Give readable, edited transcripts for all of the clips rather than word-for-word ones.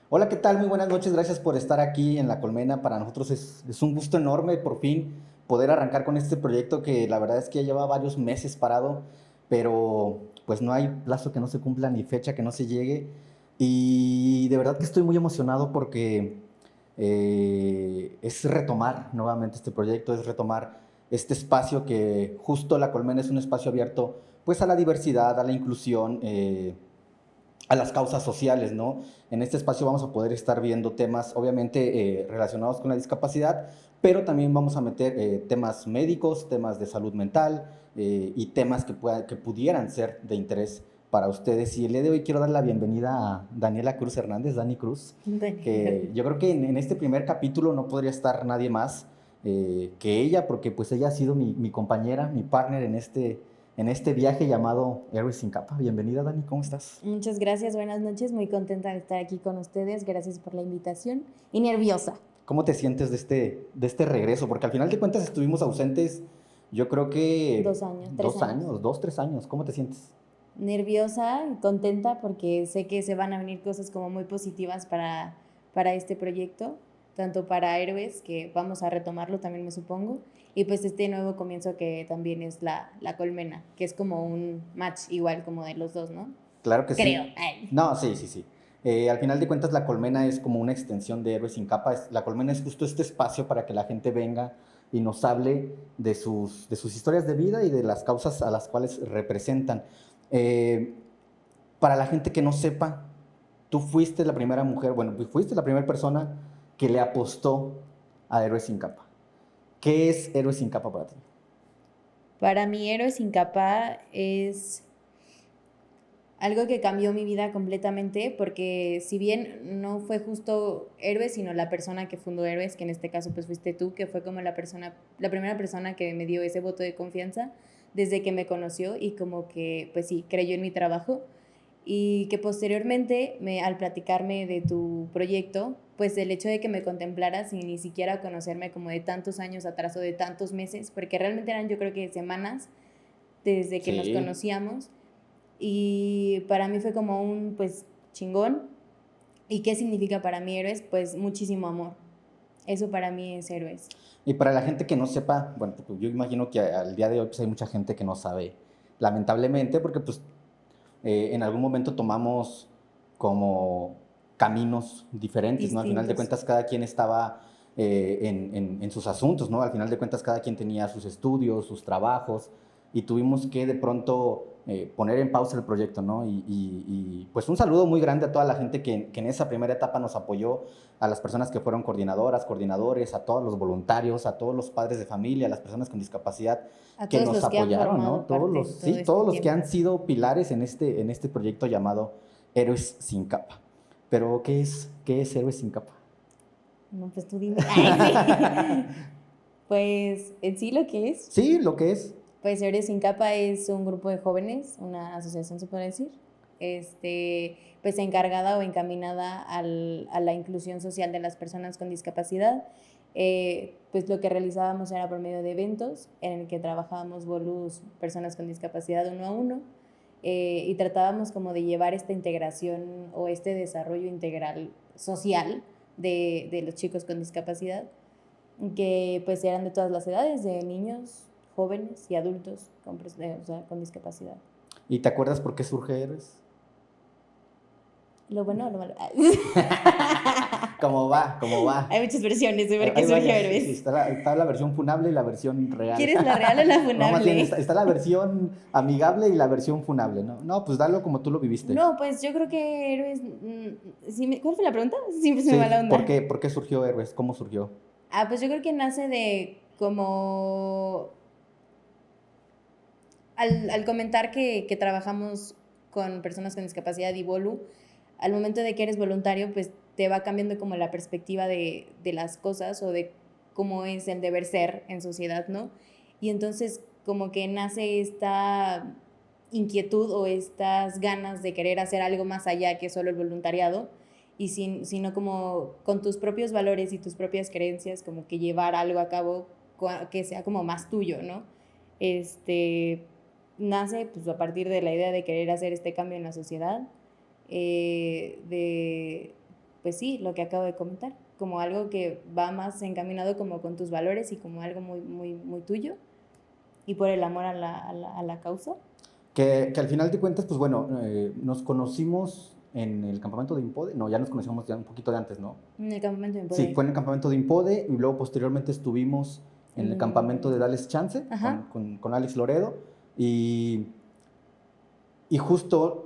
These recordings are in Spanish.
Hola, ¿qué tal? Muy buenas noches. Gracias por estar aquí en La Colmena. Para nosotros es un gusto enorme por fin poder arrancar con este proyecto que la verdad es que ya lleva varios meses parado, pero pues no hay plazo que no se cumpla ni fecha que no se llegue. Y de verdad que estoy muy emocionado porque es retomar nuevamente este proyecto, es retomar este espacio que justo La Colmena es un espacio abierto pues a la diversidad, a la inclusión. A las causas sociales, ¿no? En este espacio vamos a poder estar viendo temas, obviamente, relacionados con la discapacidad, pero también vamos a meter temas médicos, temas de salud mental y temas que pudieran ser de interés para ustedes. Y el día de hoy quiero dar la bienvenida a Daniela Cruz Hernández, Dani Cruz, que Daniel. yo creo que en este primer capítulo no podría estar nadie más que ella, porque pues ella ha sido mi compañera, mi partner en este viaje llamado Héroes sin capa. Bienvenida, Dani, ¿cómo estás? Muchas gracias, buenas noches, muy contenta de estar aquí con ustedes, gracias por la invitación y nerviosa. ¿Cómo te sientes de este regreso? Porque al final de cuentas estuvimos ausentes, yo creo que 2 años, 3 años. 2, 3 años. ¿Cómo te sientes? Nerviosa y contenta porque sé que se van a venir cosas como muy positivas para este proyecto, tanto para Héroes, que vamos a retomarlo también me supongo, y pues este nuevo comienzo que también es la Colmena, que es como un match igual como de los dos, ¿no? Claro que Creo. sí. Ay. No, sí, sí, sí. Al final de cuentas, la colmena es como una extensión de Héroes sin capa. La colmena es justo este espacio para que la gente venga y nos hable de sus historias de vida y de las causas a las cuales representan. Eh, para la gente que no sepa, tú fuiste la primera mujer, bueno, fuiste la primera persona que le apostó a Héroes sin capa. ¿Qué es Héroes sin capa para ti? Para mí, Héroes sin capa es algo que cambió mi vida completamente, porque si bien no fue justo Héroes, sino la persona que fundó Héroes, que en este caso pues fuiste tú, que fue como la primera persona que me dio ese voto de confianza desde que me conoció y como que pues sí, creyó en mi trabajo y que posteriormente al platicarme de tu proyecto, pues el hecho de que me contemplaras sin ni siquiera conocerme como de tantos años atrás o de tantos meses, porque realmente eran yo creo que semanas desde que nos Sí. conocíamos, y para mí fue como un, pues, chingón. ¿Y qué significa para mí Héroes? Pues muchísimo amor. Eso para mí es Héroes. Y para la gente que no sepa, bueno, pues yo imagino que al día de hoy pues hay mucha gente que no sabe, lamentablemente, porque pues en algún momento tomamos como caminos diferentes, ¿no? Al final de Distintos. cuentas cada quien estaba en sus asuntos, ¿no? Al final de cuentas cada quien tenía sus estudios, sus trabajos y tuvimos que de pronto poner en pausa el proyecto, ¿no? Pues un saludo muy grande a toda la gente que en esa primera etapa nos apoyó, a las personas que fueron coordinadoras, coordinadores, a todos los voluntarios, a todos los padres de familia, a las personas con discapacidad A que todos nos los que han apoyaron, ¿no? formado parte en todo Sí, este todos los que han tiempo. sido pilares en este proyecto llamado Héroes sin capa. Pero, qué es Héroes sin capa? No, pues tú dime. Ay, sí. Pues en sí lo que es, Sí, lo que es. pues Héroes sin capa es un grupo de jóvenes, una asociación se puede decir, pues encargada o encaminada a la inclusión social de las personas con discapacidad. Pues lo que realizábamos era por medio de eventos en el que trabajábamos volus personas con discapacidad uno a uno, y tratábamos como de llevar esta integración o este desarrollo integral social de los chicos con discapacidad, que pues eran de todas las edades, de niños, jóvenes y adultos o sea, con discapacidad. ¿Y te acuerdas por qué surge Héroes? Lo bueno o lo malo. ¿Cómo va? ¿Cómo Hay va? muchas versiones de ver qué Hay surgió varias, sí, Héroes. está la versión funable y la versión real. ¿Quieres la real o la No, más bien funable? está la versión amigable y la versión funable, ¿no? No, pues dalo como tú lo viviste. No, pues yo creo que Héroes. ¿Cuál fue la pregunta? Siempre se me va la Sí, onda. por qué surgió Héroes? ¿Cómo surgió? Ah, pues yo creo que nace de como al comentar que trabajamos con personas con discapacidad y Volu, al momento de que eres voluntario, pues te va cambiando como la perspectiva de las cosas o de cómo es el deber ser en sociedad, ¿no? Y entonces como que nace esta inquietud o estas ganas de querer hacer algo más allá que solo el voluntariado, y sino como con tus propios valores y tus propias creencias, como que llevar algo a cabo que sea como más tuyo, ¿no? Este, nace pues a partir de la idea de querer hacer este cambio en la sociedad, de pues sí, lo que acabo de comentar, como algo que va más encaminado como con tus valores y como algo muy, muy, muy tuyo y por el amor a la causa. Que al final de cuentas, pues bueno, nos conocimos en el campamento de Impode. No, ya nos conocíamos ya un poquito de antes, ¿no? En el campamento de Sí, poder. fue en el campamento de Impode y luego posteriormente estuvimos en el campamento de Dales Chance Ajá. con Alex Loredo y, y justo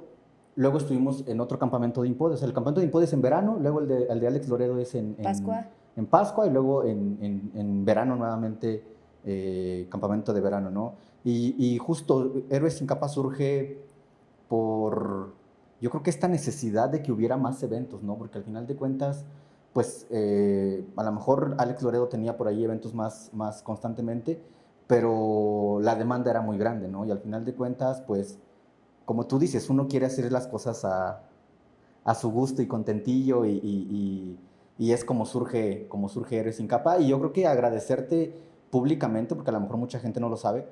luego estuvimos en otro campamento de Impode. O sea, el campamento de Impode es en verano, luego el de Alex Loredo es Pascua. en Pascua y luego en verano nuevamente, campamento de verano, ¿no? Y justo Héroes sin Capa surge por, yo creo que esta necesidad de que hubiera más eventos, ¿no? Porque al final de cuentas, pues a lo mejor Alex Loredo tenía por ahí eventos más constantemente, pero la demanda era muy grande, ¿no? Y al final de cuentas, pues, como tú dices, uno quiere hacer las cosas a su gusto y contentillo y es como surge Héroes sin Capa. Y yo creo que agradecerte públicamente, porque a lo mejor mucha gente no lo sabe,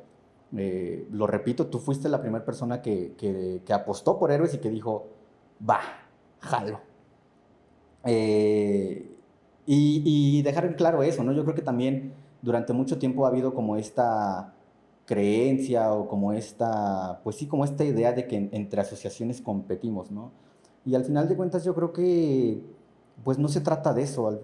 lo repito, tú fuiste la primera persona que apostó por Héroes y que dijo, va, jalo. Y dejar en claro eso, ¿no? Yo creo que también durante mucho tiempo ha habido como esta creencia o como esta, pues sí, como esta idea de que entre asociaciones competimos, ¿no? Y al final de cuentas yo creo que pues no se trata de eso.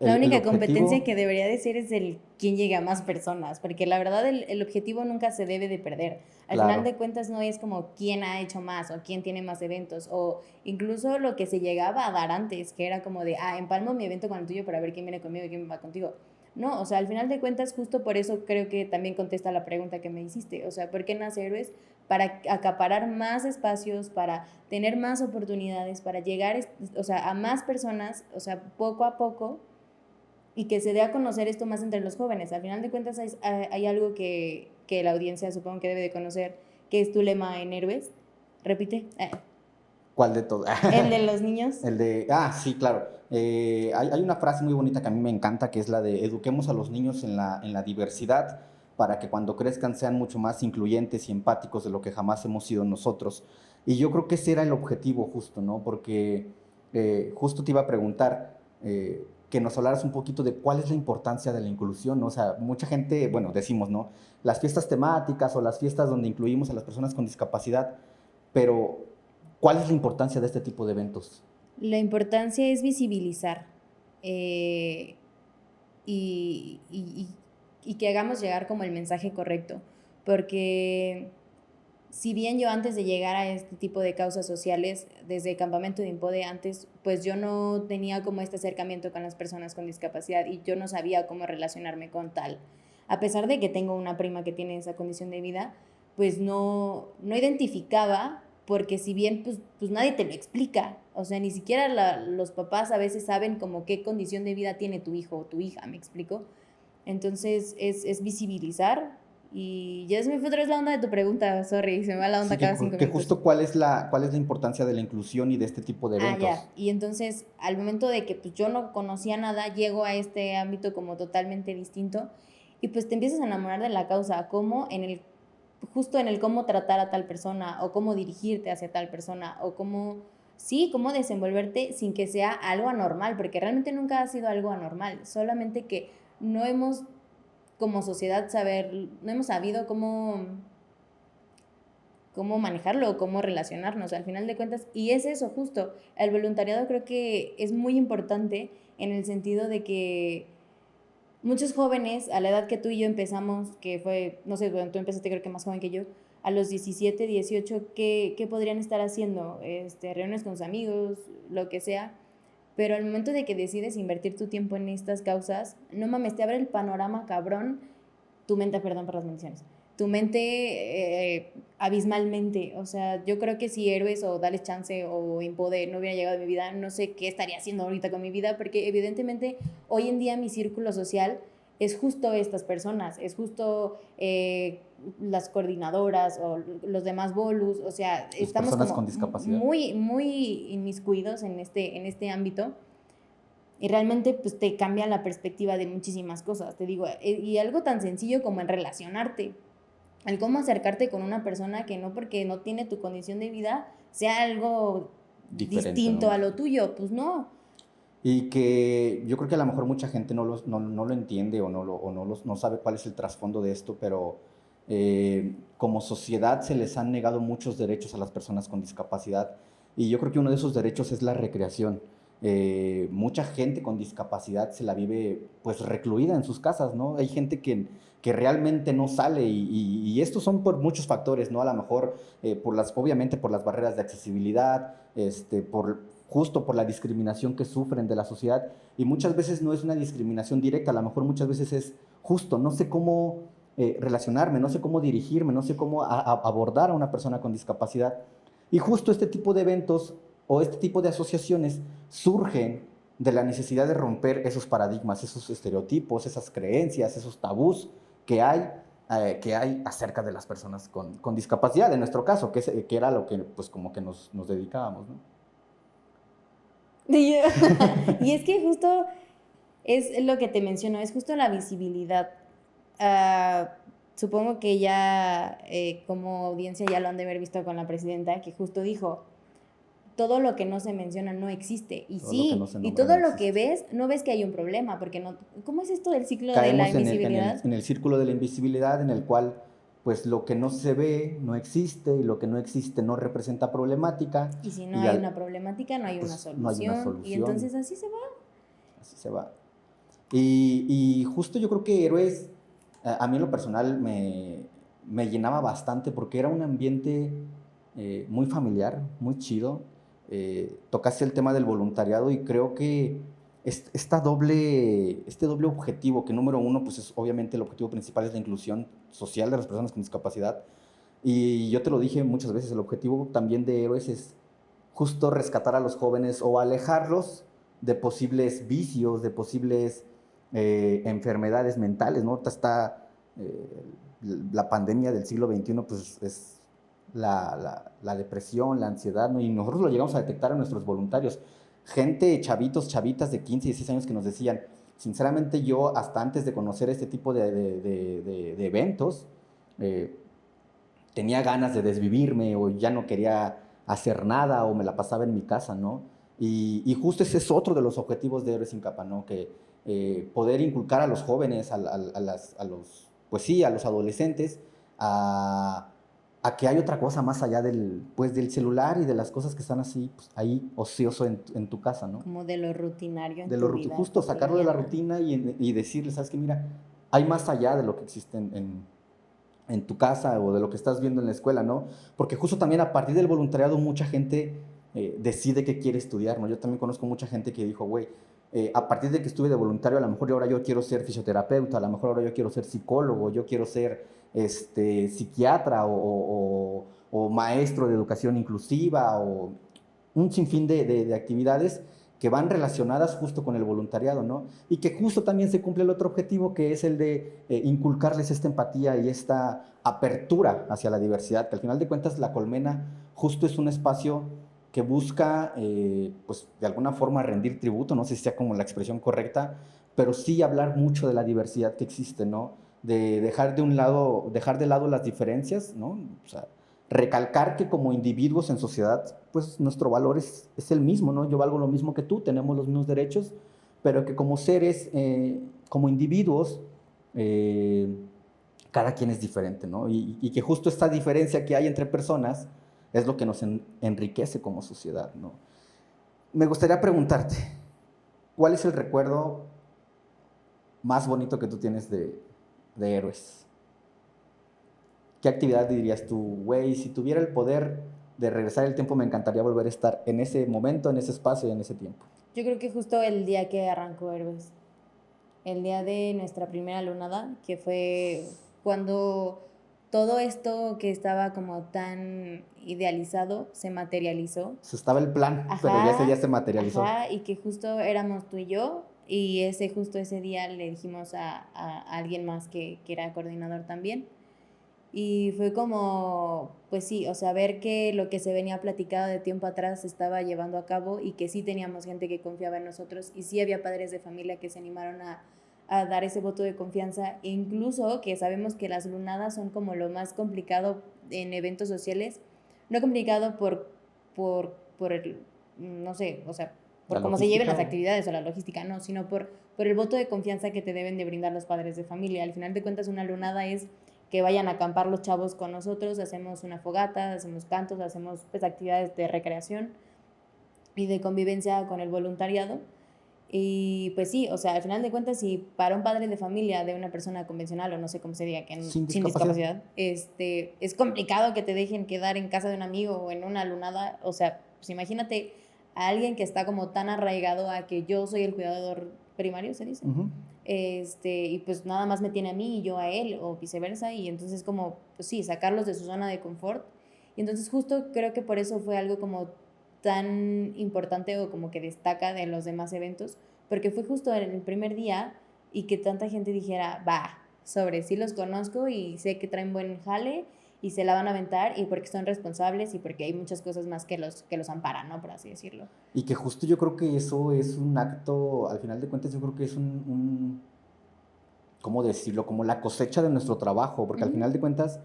La El única competencia objetivo, que debería de ser es el quién llegue a más personas, porque la verdad el objetivo nunca se debe de perder. Al final claro, de cuentas no es como quién ha hecho más o quién tiene más eventos o incluso lo que se llegaba a dar antes, que era como de, empalmo mi evento con el tuyo para ver quién viene conmigo y quién va contigo. No, o sea, al final de cuentas justo por eso creo que también contesta la pregunta que me hiciste, o sea, ¿por qué nace Héroes? Para acaparar más espacios, para tener más oportunidades, para llegar, o sea, a más personas, o sea, poco a poco y que se dé a conocer esto más entre los jóvenes. Al final de cuentas hay algo que la audiencia supongo que debe de conocer, que es tu lema en Héroes. Repite. ¿cuál de todos? El de los niños. El de, sí, claro. Hay una frase muy bonita que a mí me encanta, que es la de eduquemos a los niños en la diversidad para que cuando crezcan sean mucho más incluyentes y empáticos de lo que jamás hemos sido nosotros. Y yo creo que ese era el objetivo justo, ¿no? Porque justo te iba a preguntar que nos hablaras un poquito de cuál es la importancia de la inclusión, ¿no? O sea, mucha gente, bueno, decimos, ¿no? Las fiestas temáticas o las fiestas donde incluimos a las personas con discapacidad, pero ¿cuál es la importancia de este tipo de eventos? La importancia es visibilizar eh, y que hagamos llegar como el mensaje correcto. Porque si bien yo antes de llegar a este tipo de causas sociales, desde el campamento de Impode antes, pues yo no tenía como este acercamiento con las personas con discapacidad y yo no sabía cómo relacionarme con tal. A pesar de que tengo una prima que tiene esa condición de vida, pues no identificaba, porque si bien pues nadie te lo explica, o sea, ni siquiera los papás a veces saben como qué condición de vida tiene tu hijo o tu hija, ¿me explico? Entonces es visibilizar y ya se me fue otra vez la onda de tu pregunta, sorry, se me va la onda Sí, cada 5 minutos. justo cuál es la importancia de la inclusión y de este tipo de Ya. eventos. Y entonces, al momento de que pues, yo no conocía nada, llego a este ámbito como totalmente distinto y pues te empiezas a enamorar de la causa, como justo en el cómo tratar a tal persona o cómo dirigirte hacia tal persona o cómo desenvolverte sin que sea algo anormal, porque realmente nunca ha sido algo anormal, solamente que no hemos como sociedad no hemos sabido cómo manejarlo, cómo relacionarnos al final de cuentas. Y es eso justo, el voluntariado creo que es muy importante en el sentido de que muchos jóvenes a la edad que tú y yo empezamos, que fue, no sé, bueno, tú empezaste creo que más joven que yo, a los 17, 18, ¿qué podrían estar haciendo? Reuniones con sus amigos, lo que sea. Pero al momento de que decides invertir tu tiempo en estas causas, no mames, te abre el panorama cabrón, tu mente, perdón por las menciones, tu mente abismalmente. O sea, yo creo que si Héroes o Dales Chance o Impode no hubiera llegado a mi vida, no sé qué estaría haciendo ahorita con mi vida, porque evidentemente hoy en día mi círculo social es justo estas personas, es justo las coordinadoras o los demás bolus, o sea, Las estamos personas con como discapacidad. muy inmiscuidos en este ámbito y realmente pues te cambia la perspectiva de muchísimas cosas, te digo, y algo tan sencillo como en relacionarte, el cómo acercarte con una persona que no porque no tiene tu condición de vida sea algo diferente, distinto ¿no? a lo tuyo, pues no. Y que yo creo que a lo mejor mucha gente no lo entiende o no sabe cuál es el trasfondo de esto, pero como sociedad se les han negado muchos derechos a las personas con discapacidad. Y yo creo que uno de esos derechos es la recreación. Mucha gente con discapacidad se la vive pues recluida en sus casas, ¿no? Hay gente que realmente no sale y estos son por muchos factores, ¿no? A lo mejor obviamente por las barreras de accesibilidad, justo por la discriminación que sufren de la sociedad, y muchas veces no es una discriminación directa, a lo mejor muchas veces es justo, no sé cómo relacionarme, no sé cómo dirigirme, no sé cómo abordar a una persona con discapacidad. Y justo este tipo de eventos o este tipo de asociaciones surgen de la necesidad de romper esos paradigmas, esos estereotipos, esas creencias, esos tabús que hay acerca de las personas con discapacidad, en nuestro caso, que era lo que pues como que nos dedicábamos, ¿no? Y es que justo es lo que te menciono, es justo la visibilidad. Ah, supongo que ya como audiencia ya lo han de haber visto con la presidenta, que justo dijo, todo lo que no se menciona no existe. Y Todo lo que no sí, se y nombra todo no lo que existe. ves, no ves que hay un problema, porque no, ¿cómo es esto del ciclo de la Caemos en el, en el, invisibilidad? en el círculo de la invisibilidad en el cual pues lo que no se ve no existe y lo que no existe no representa problemática Y si no y hay una problemática, no hay una pues no hay una solución. Y solución, entonces así se va. así se va. Y justo yo creo que Héroes, a mí en lo personal me llenaba bastante porque era un ambiente muy familiar, muy chido. Tocaste el tema del voluntariado y creo que este doble objetivo, que número uno, pues es obviamente el objetivo principal es la inclusión social de las personas con discapacidad. Y yo te lo dije muchas veces, el objetivo también de Héroes es justo rescatar a los jóvenes o alejarlos de posibles vicios, de posibles enfermedades mentales, ¿no? Ahorita está la pandemia del siglo XXI, pues es la depresión, la ansiedad, ¿no? Y nosotros lo llegamos a detectar en nuestros voluntarios. Gente, chavitos, chavitas de 15 y 16 años que nos decían, sinceramente yo hasta antes de conocer este tipo de eventos, eh, tenía ganas de desvivirme o ya no quería hacer nada o me la pasaba en mi casa, ¿no? Y justo ese es otro de los objetivos de Héroes sin Capa, ¿no? Que poder inculcar a los jóvenes, pues sí, a los adolescentes, a que hay otra cosa más allá del celular y de las cosas que están así, pues, ahí ocioso en tu casa, ¿no? Como de lo rutinario en De lo tu vida justo sacarlo de la cotidiana. rutina y decirles, ¿sabes qué? Mira, hay más allá de lo que existe en tu casa o de lo que estás viendo en la escuela, ¿no? Porque justo también a partir del voluntariado mucha gente decide que quiere estudiar, ¿no? Yo también conozco mucha gente que dijo, güey, a partir de que estuve de voluntario, a lo mejor ahora yo quiero ser fisioterapeuta, a lo mejor ahora yo quiero ser psicólogo, yo quiero ser psiquiatra o maestro de educación inclusiva o un sinfín de actividades que van relacionadas justo con el voluntariado, ¿no? Y que justo también se cumple el otro objetivo, que es el de inculcarles esta empatía y esta apertura hacia la diversidad, que al final de cuentas la Colmena justo es un espacio que busca, pues de alguna forma rendir tributo, no sé si sea como la expresión correcta, pero sí hablar mucho de la diversidad que existe, ¿no? De dejar de lado las diferencias, ¿no? O sea, recalcar que como individuos en sociedad, pues nuestro valor es el mismo, ¿no? Yo valgo lo mismo que tú, tenemos los mismos derechos, pero que como seres, como individuos, eh, cada quien es diferente, ¿no? Y que justo esta diferencia que hay entre personas es lo que nos enriquece como sociedad, ¿no? Me gustaría preguntarte, ¿cuál es el recuerdo más bonito que tú tienes de Héroes? ¿Qué actividad dirías tú, güey, si tuviera el poder de regresar el tiempo, me encantaría volver a estar en ese momento, en ese espacio y en ese tiempo? Yo creo que justo el día que arrancó Héroes, el día de nuestra primera lunada, que fue cuando todo esto que estaba como tan idealizado se materializó. O sea, estaba el plan, pero ya ese día Ajá, se materializó. ajá, y que justo éramos tú y yo, y justo ese día le dijimos a alguien más que era coordinador también. Y fue como, pues sí, o sea, ver que lo que se venía platicado de tiempo atrás se estaba llevando a cabo y que sí teníamos gente que confiaba en nosotros y sí había padres de familia que se animaron a dar ese voto de confianza, e incluso que sabemos que las lunadas son como lo más complicado en eventos sociales, no complicado por no sé, o sea, La por cómo se lleven las logística. actividades o la logística, no, sino por el voto de confianza que te deben de brindar los padres de familia. Al final de cuentas, una lunada es que vayan a acampar los chavos con nosotros, hacemos una fogata, hacemos cantos, hacemos pues actividades de recreación y de convivencia con el voluntariado. Y pues sí, o sea, al final de cuentas, si para un padre de familia de una persona convencional, o no sé cómo se diga, Sin sin discapacidad. discapacidad, es complicado que te dejen quedar en casa de un amigo o en una lunada. O sea, pues imagínate a alguien que está como tan arraigado a que yo soy el cuidador primario, se dice. Ujú. Y pues nada más me tiene a mí y yo a él, o viceversa. Y entonces como, pues sí, sacarlos de su zona de confort. Y entonces justo creo que por eso fue algo como tan importante o como que destaca de los demás eventos, porque fue justo en el primer día y que tanta gente dijera, va, sobre, sí los conozco y sé que traen buen jale y se la van a aventar y porque son responsables y porque hay muchas cosas más que los amparan, ¿no? Por así decirlo. Y que justo yo creo que eso es un acto, al final de cuentas yo creo que es ¿cómo decirlo? Como la cosecha de nuestro trabajo, porque al final de cuentas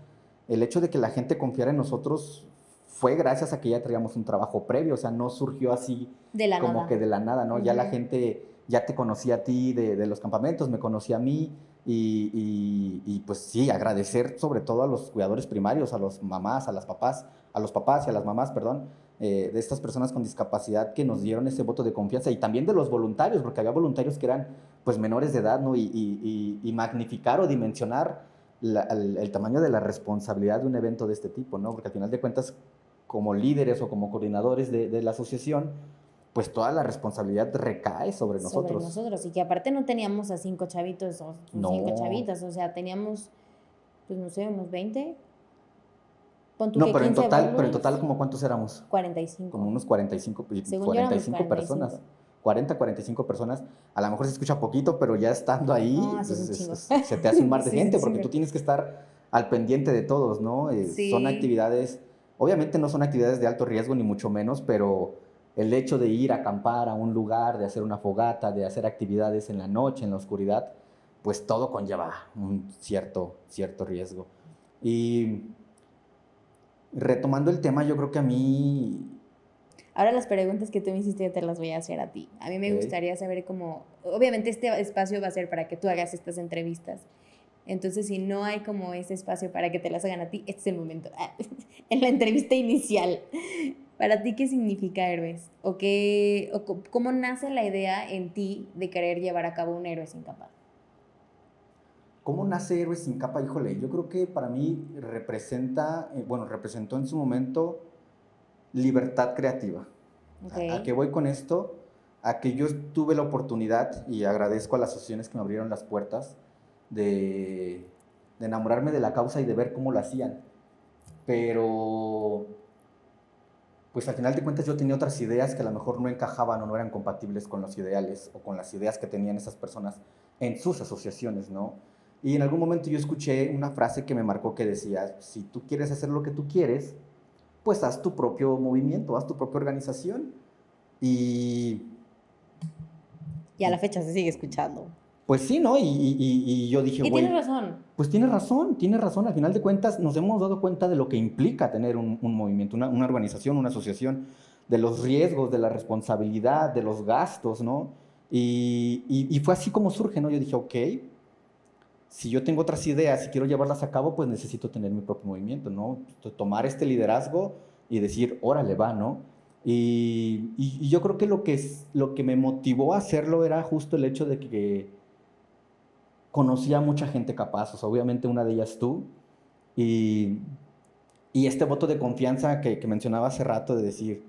el hecho de que la gente confiara en nosotros fue gracias a que ya traíamos un trabajo previo, o sea, no surgió así De la como que nada. de la nada, ¿no? Ya la gente ya te conocía a ti de los campamentos, me conocía a mí, y pues sí, agradecer sobre todo a los cuidadores primarios, a los mamás, a las papás, a los papás y a las mamás, perdón, de estas personas con discapacidad que nos dieron ese voto de confianza y también de los voluntarios, porque había voluntarios que eran pues menores de edad, ¿no? Y magnificar o dimensionar el tamaño de la responsabilidad de un evento de este tipo, ¿no? Porque al final de cuentas, como líderes o como coordinadores de la asociación, pues toda la responsabilidad recae sobre Sobre nosotros. nosotros. Y que aparte no teníamos a 5 chavitos o 5 No. chavitas, o sea, teníamos, pues no sé, unos 20. Pon tú No, que pero 15 pero en total, evalues, ¿como cuántos éramos? Como 45. unos 45, Según yo éramos 45 45. personas. 40, 45 personas. A lo mejor se escucha poquito, pero ya estando ahí, No, sí es pues un chingo. se te hace un mar de Sí es un gente, porque chingo. tú tienes que estar al pendiente de todos, ¿no? Son Sí. actividades, obviamente no son actividades de alto riesgo, ni mucho menos, pero el hecho de ir a acampar a un lugar, de hacer una fogata, de hacer actividades en la noche, en la oscuridad, pues todo conlleva un cierto riesgo. Y retomando el tema, yo creo que a mí... Ahora las preguntas que tú me hiciste yo te las voy a hacer a ti. A mí me Ok. gustaría saber cómo, obviamente este espacio va a ser para que tú hagas estas entrevistas. Entonces, si no hay como ese espacio para que te las hagan a ti, este es el momento. En la entrevista inicial. Para ti, ¿qué significa héroes? ¿Cómo nace la idea en ti de querer llevar a cabo un héroe sin capa? ¿Cómo nace Héroes sin capa? Híjole, yo creo que para mí representó en su momento libertad creativa. Ok. ¿A qué voy con esto? A que yo tuve la oportunidad, y agradezco a las asociaciones que me abrieron las puertas, de enamorarme de la causa y de ver cómo lo hacían. Pero, pues al final de cuentas yo tenía otras ideas que a lo mejor no encajaban o no eran compatibles con los ideales o con las ideas que tenían esas personas en sus asociaciones, ¿no? Y en algún momento yo escuché una frase que me marcó que decía, si tú quieres hacer lo que tú quieres, pues haz tu propio movimiento, haz tu propia organización. Y, Y a la fecha se sigue escuchando. pues sí, ¿no? Y yo dije, Y tienes güey, razón. pues tiene razón. Al final de cuentas nos hemos dado cuenta de lo que implica tener un movimiento, una organización, una asociación, de los riesgos, de la responsabilidad, de los gastos, ¿no? Y fue así como surge, ¿no? Yo dije, ok, si yo tengo otras ideas y quiero llevarlas a cabo, pues necesito tener mi propio movimiento, ¿no? Tomar este liderazgo y decir, órale, va, ¿no? Y yo creo que lo que me motivó a hacerlo era justo el hecho de que conocía a mucha gente capaz, o sea, obviamente una de ellas tú, y, y este voto de confianza que mencionaba hace rato de decir,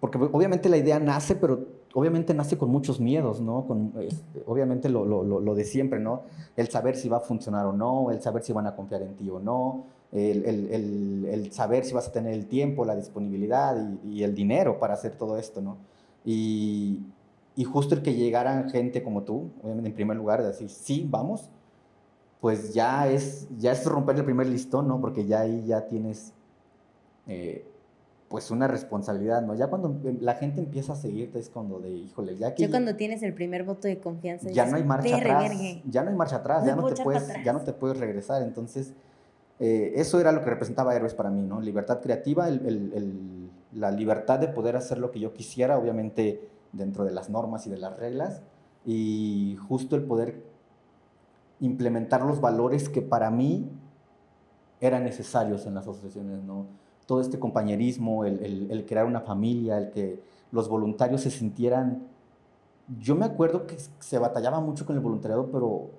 porque obviamente la idea nace, pero obviamente nace con muchos miedos, ¿no? Obviamente lo de siempre, ¿no? El saber si va a funcionar o no, el saber si van a confiar en ti o no, el saber si vas a tener el tiempo, la disponibilidad y el dinero para hacer todo esto, ¿no? Y, y justo el que llegara gente como tú, obviamente en primer lugar, de decir, sí, vamos, pues ya es romper el primer listón, ¿no? Porque ya ahí ya tienes... pues una responsabilidad, ¿no? Ya cuando la gente empieza a seguirte es cuando de, híjole, Ya cuando tienes el primer voto de confianza ya dices, no hay marcha vergue, atrás, vergue. ya no hay marcha atrás, No me puedo echar para atrás. ya no te puedes regresar. Entonces, eso era lo que representaba Héroes para mí, ¿no? Libertad creativa, la libertad de poder hacer lo que yo quisiera, obviamente dentro de las normas y de las reglas, y justo el poder implementar los valores que para mí eran necesarios en las asociaciones, ¿no? Todo este compañerismo, el crear una familia, el que los voluntarios se sintieran... Yo me acuerdo que se batallaba mucho con el voluntariado, pero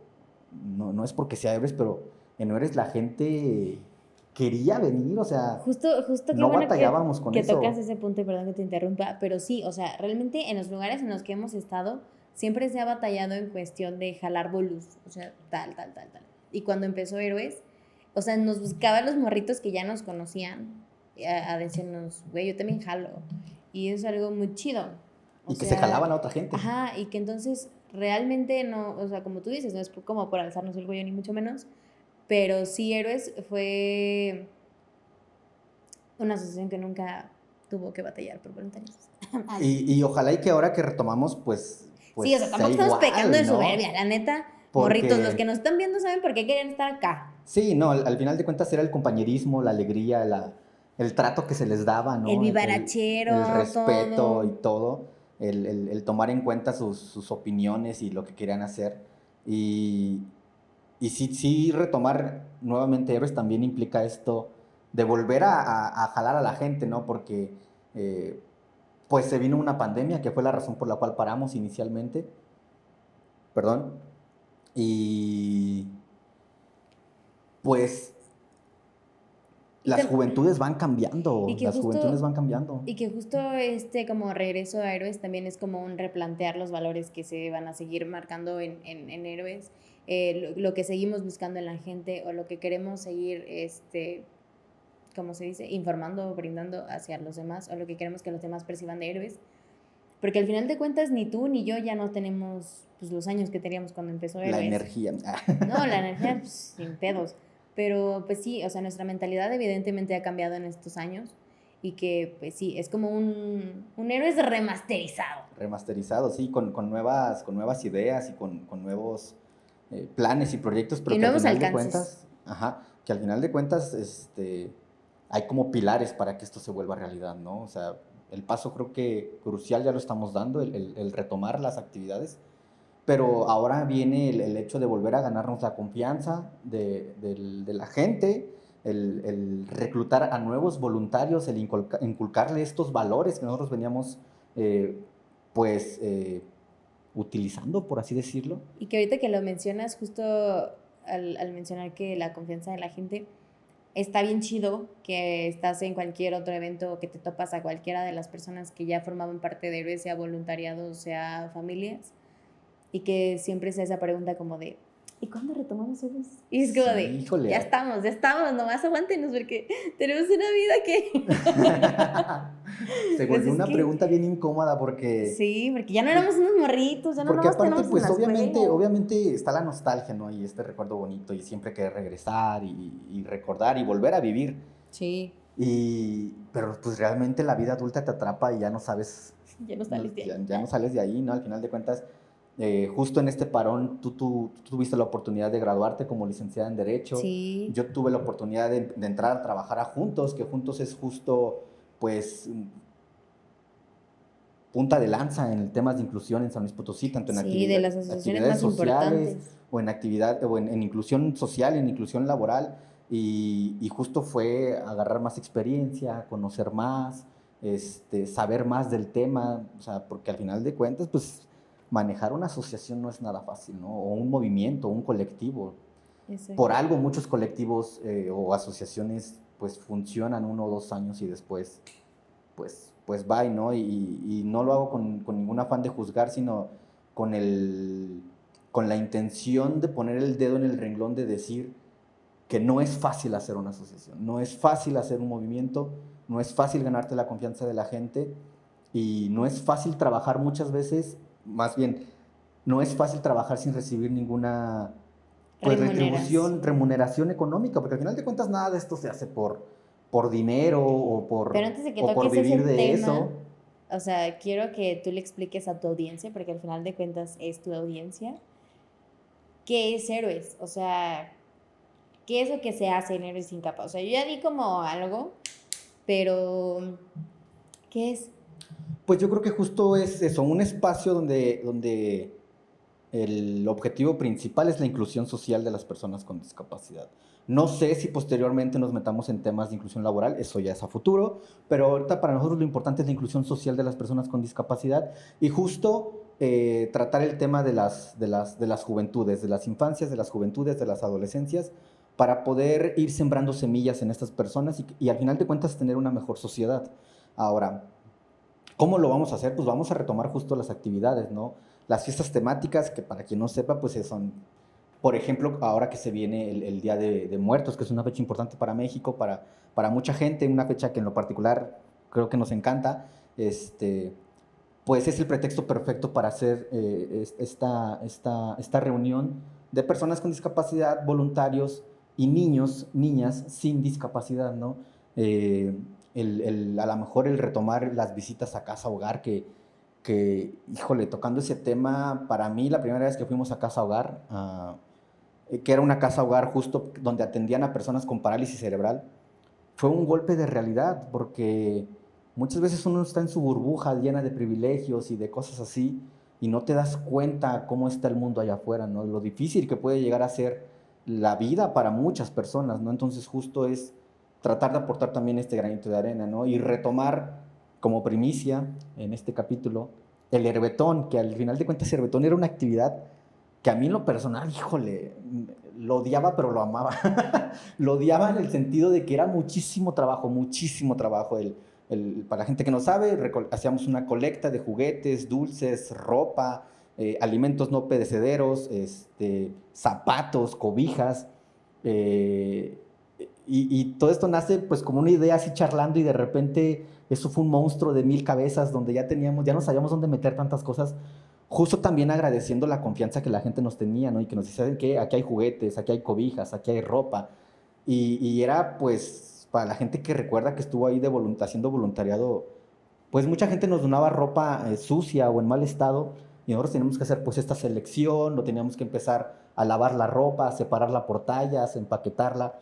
no es porque sea Everest, pero en Everest la gente quería venir, o sea, Justo qué no bueno batallábamos con que tocas eso. ese punto, y perdón que te interrumpa, pero sí, o sea, realmente en los lugares en los que hemos estado, siempre se ha batallado en cuestión de jalar bolus, o sea, tal. Y cuando empezó Héroes, o sea, nos buscaban los morritos que ya nos conocían a decirnos, güey, yo también jalo. Y es algo muy chido. O Y que se sea, jalaban a otra gente. ajá, y que entonces realmente no, o sea, como tú dices, no es como por alzarnos el cuello ni mucho menos, pero sí Héroes fue una asociación que nunca tuvo que batallar por voluntarios. Y ojalá y que ahora que retomamos, pues Sí, o sea, sea tampoco estamos pecando de igual, soberbia, ¿no? la neta. Morritos, los que Porque, nos están viendo saben por qué querían estar acá. sí, no, al final de cuentas era el compañerismo, la alegría, el trato que se les daba, El ¿no? El vivarachero, respeto y todo. todo, el tomar en cuenta sus opiniones y lo que querían hacer. Y, y sí, retomar nuevamente Héroes también implica esto de volver a jalar a la gente, ¿no? Porque eh, pues se vino una pandemia, que fue la razón por la cual paramos inicialmente, perdón, y pues Y, las tam- juventudes van y cambiando, que las juventudes justo van cambiando. Y que justo como regreso a Héroes también es como un replantear los valores que se van a seguir marcando en Héroes, lo que seguimos buscando en la gente o lo que queremos seguir, ¿cómo se dice? Informando o brindando hacia los demás o lo que queremos que los demás perciban de Héroes. Porque al final de cuentas ni tú ni yo ya no tenemos pues, los años que teníamos cuando empezó La Héroes. energía. No, la energía pues, sin pedos. Pero pues sí, o sea, nuestra mentalidad evidentemente ha cambiado en estos años y que pues sí, es como un héroe remasterizado. Remasterizado, sí, con nuevas ideas y con nuevos planes y proyectos, pero Y que al nuevos final de alcances. cuentas, ajá, que al final de cuentas, hay como pilares para que esto se vuelva realidad, ¿no? O sea, el paso creo que crucial ya lo estamos dando, el retomar las actividades, pero ahora viene el hecho de volver a ganarnos la confianza de la gente, el reclutar a nuevos voluntarios, el inculcarle estos valores que nosotros veníamos, eh, pues, utilizando, por así decirlo. Y que ahorita que lo mencionas, justo al mencionar que la confianza de la gente, está bien chido que estás en cualquier otro evento o que te topas a cualquiera de las personas que ya formaban parte de Héroes, sea voluntariado, sea familias, y que siempre sea esa pregunta como de, ¿y cuándo retomamos Héroes? Y es como Sí, de, híjole. ya estamos, nomás aguántenos porque tenemos una vida que... Se Pues volvió es una que, pregunta bien incómoda porque, sí, porque ya no pues, éramos unos morritos, ya no porque nomás aparte, tenemos en pues la escuela. obviamente está la nostalgia, ¿no? Y este recuerdo bonito y siempre querer regresar y recordar y volver a vivir. Sí, Pero pues realmente la vida adulta te atrapa y ya no sabes, ya no sales de ahí. ya no sales de ahí, ¿no? Al final de cuentas, justo en este parón, tú tuviste la oportunidad de graduarte como licenciada en Derecho. Sí, Yo tuve la oportunidad de entrar a trabajar a Juntos, que Juntos es justo, pues, punta de lanza en temas de inclusión en San Luis Potosí, tanto en sí, de las asociaciones actividades más sociales importantes. o en inclusión social, en inclusión laboral. Y justo fue agarrar más experiencia, conocer más, saber más del tema, o sea, porque al final de cuentas, pues manejar una asociación no es nada fácil, ¿no? O un movimiento, un colectivo. Por Exacto. algo muchos colectivos o asociaciones pues funcionan 1 o 2 años y después pues bye, ¿no? Y no lo hago con ningún afán de juzgar, sino con, con la intención de poner el dedo en el renglón de decir que no es fácil hacer una asociación, no es fácil hacer un movimiento, no es fácil ganarte la confianza de la gente y no es fácil trabajar muchas veces, más bien, no es fácil trabajar sin recibir ninguna pues Remuneración. remuneración económica, porque al final de cuentas nada de esto se hace por dinero Pero antes de que o por toques ese vivir de tema, eso. o sea, quiero que tú le expliques a tu audiencia, porque al final de cuentas es tu audiencia, ¿qué es Héroes? O sea, ¿qué es lo que se hace en Héroes sin capa? O sea, yo ya di como algo, pero ¿Qué es? Pues yo creo que justo es eso, un espacio donde el objetivo principal es la inclusión social de las personas con discapacidad. No sé si posteriormente nos metamos en temas de inclusión laboral, eso ya es a futuro, pero ahorita para nosotros lo importante es la inclusión social de las personas con discapacidad y justo tratar el tema de las juventudes, de las infancias, de las juventudes, de las adolescencias, para poder ir sembrando semillas en estas personas y al final de cuentas tener una mejor sociedad. Ahora, ¿cómo lo vamos a hacer? Pues vamos a retomar justo las actividades, ¿no? Las fiestas temáticas, que para quien no sepa, pues son, por ejemplo, ahora que se viene el Día de Muertos, que es una fecha importante para México, para mucha gente, una fecha que en lo particular creo que nos encanta, pues es el pretexto perfecto para hacer esta reunión de personas con discapacidad, voluntarios y niños, niñas sin discapacidad, ¿no? Eh, a lo mejor el retomar las visitas a casa hogar, híjole, tocando ese tema, para mí la primera vez que fuimos a casa hogar, que era una casa hogar justo donde atendían a personas con parálisis cerebral, fue un golpe de realidad, porque muchas veces uno está en su burbuja llena de privilegios y de cosas así, y no te das cuenta cómo está el mundo allá afuera, ¿no? Lo difícil que puede llegar a ser la vida para muchas personas, ¿no? Entonces justo es tratar de aportar también este granito de arena, ¿no? Y retomar como primicia en este capítulo el herbetón, que al final de cuentas el herbetón era una actividad que a mí en lo personal, híjole, lo odiaba pero lo amaba. Lo odiaba en el sentido de que era muchísimo trabajo, muchísimo trabajo. Para la gente que no sabe, hacíamos una colecta de juguetes, dulces, ropa, alimentos no perecederos, zapatos, cobijas, y todo esto nace pues como una idea así charlando y de repente eso fue un monstruo de 1000 cabezas donde ya no sabíamos dónde meter tantas cosas, justo también agradeciendo la confianza que la gente nos tenía, ¿no? Y que nos decía que aquí hay juguetes, aquí hay cobijas, aquí hay ropa. Y era pues para la gente que recuerda que estuvo ahí haciendo voluntariado, pues mucha gente nos donaba ropa sucia o en mal estado y nosotros teníamos que hacer pues esta selección, lo teníamos que empezar a lavar la ropa, a separarla por tallas, empaquetarla,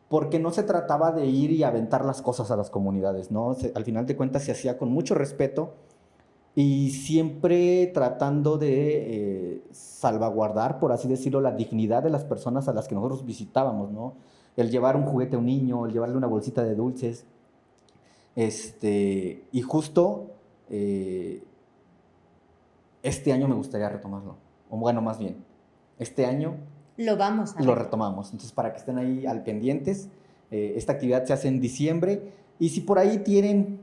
porque no se trataba de ir y aventar las cosas a las comunidades, ¿no? Al final de cuentas se hacía con mucho respeto y siempre tratando de salvaguardar, por así decirlo, la dignidad de las personas a las que nosotros visitábamos, ¿no? El llevar un juguete a un niño, el llevarle una bolsita de dulces, y justo eh, este año me gustaría retomarlo, o bueno, más bien, este año Lo vamos a lo retomar. retomamos. Entonces, para que estén ahí al pendientes, esta actividad se hace en diciembre. Y si por ahí tienen,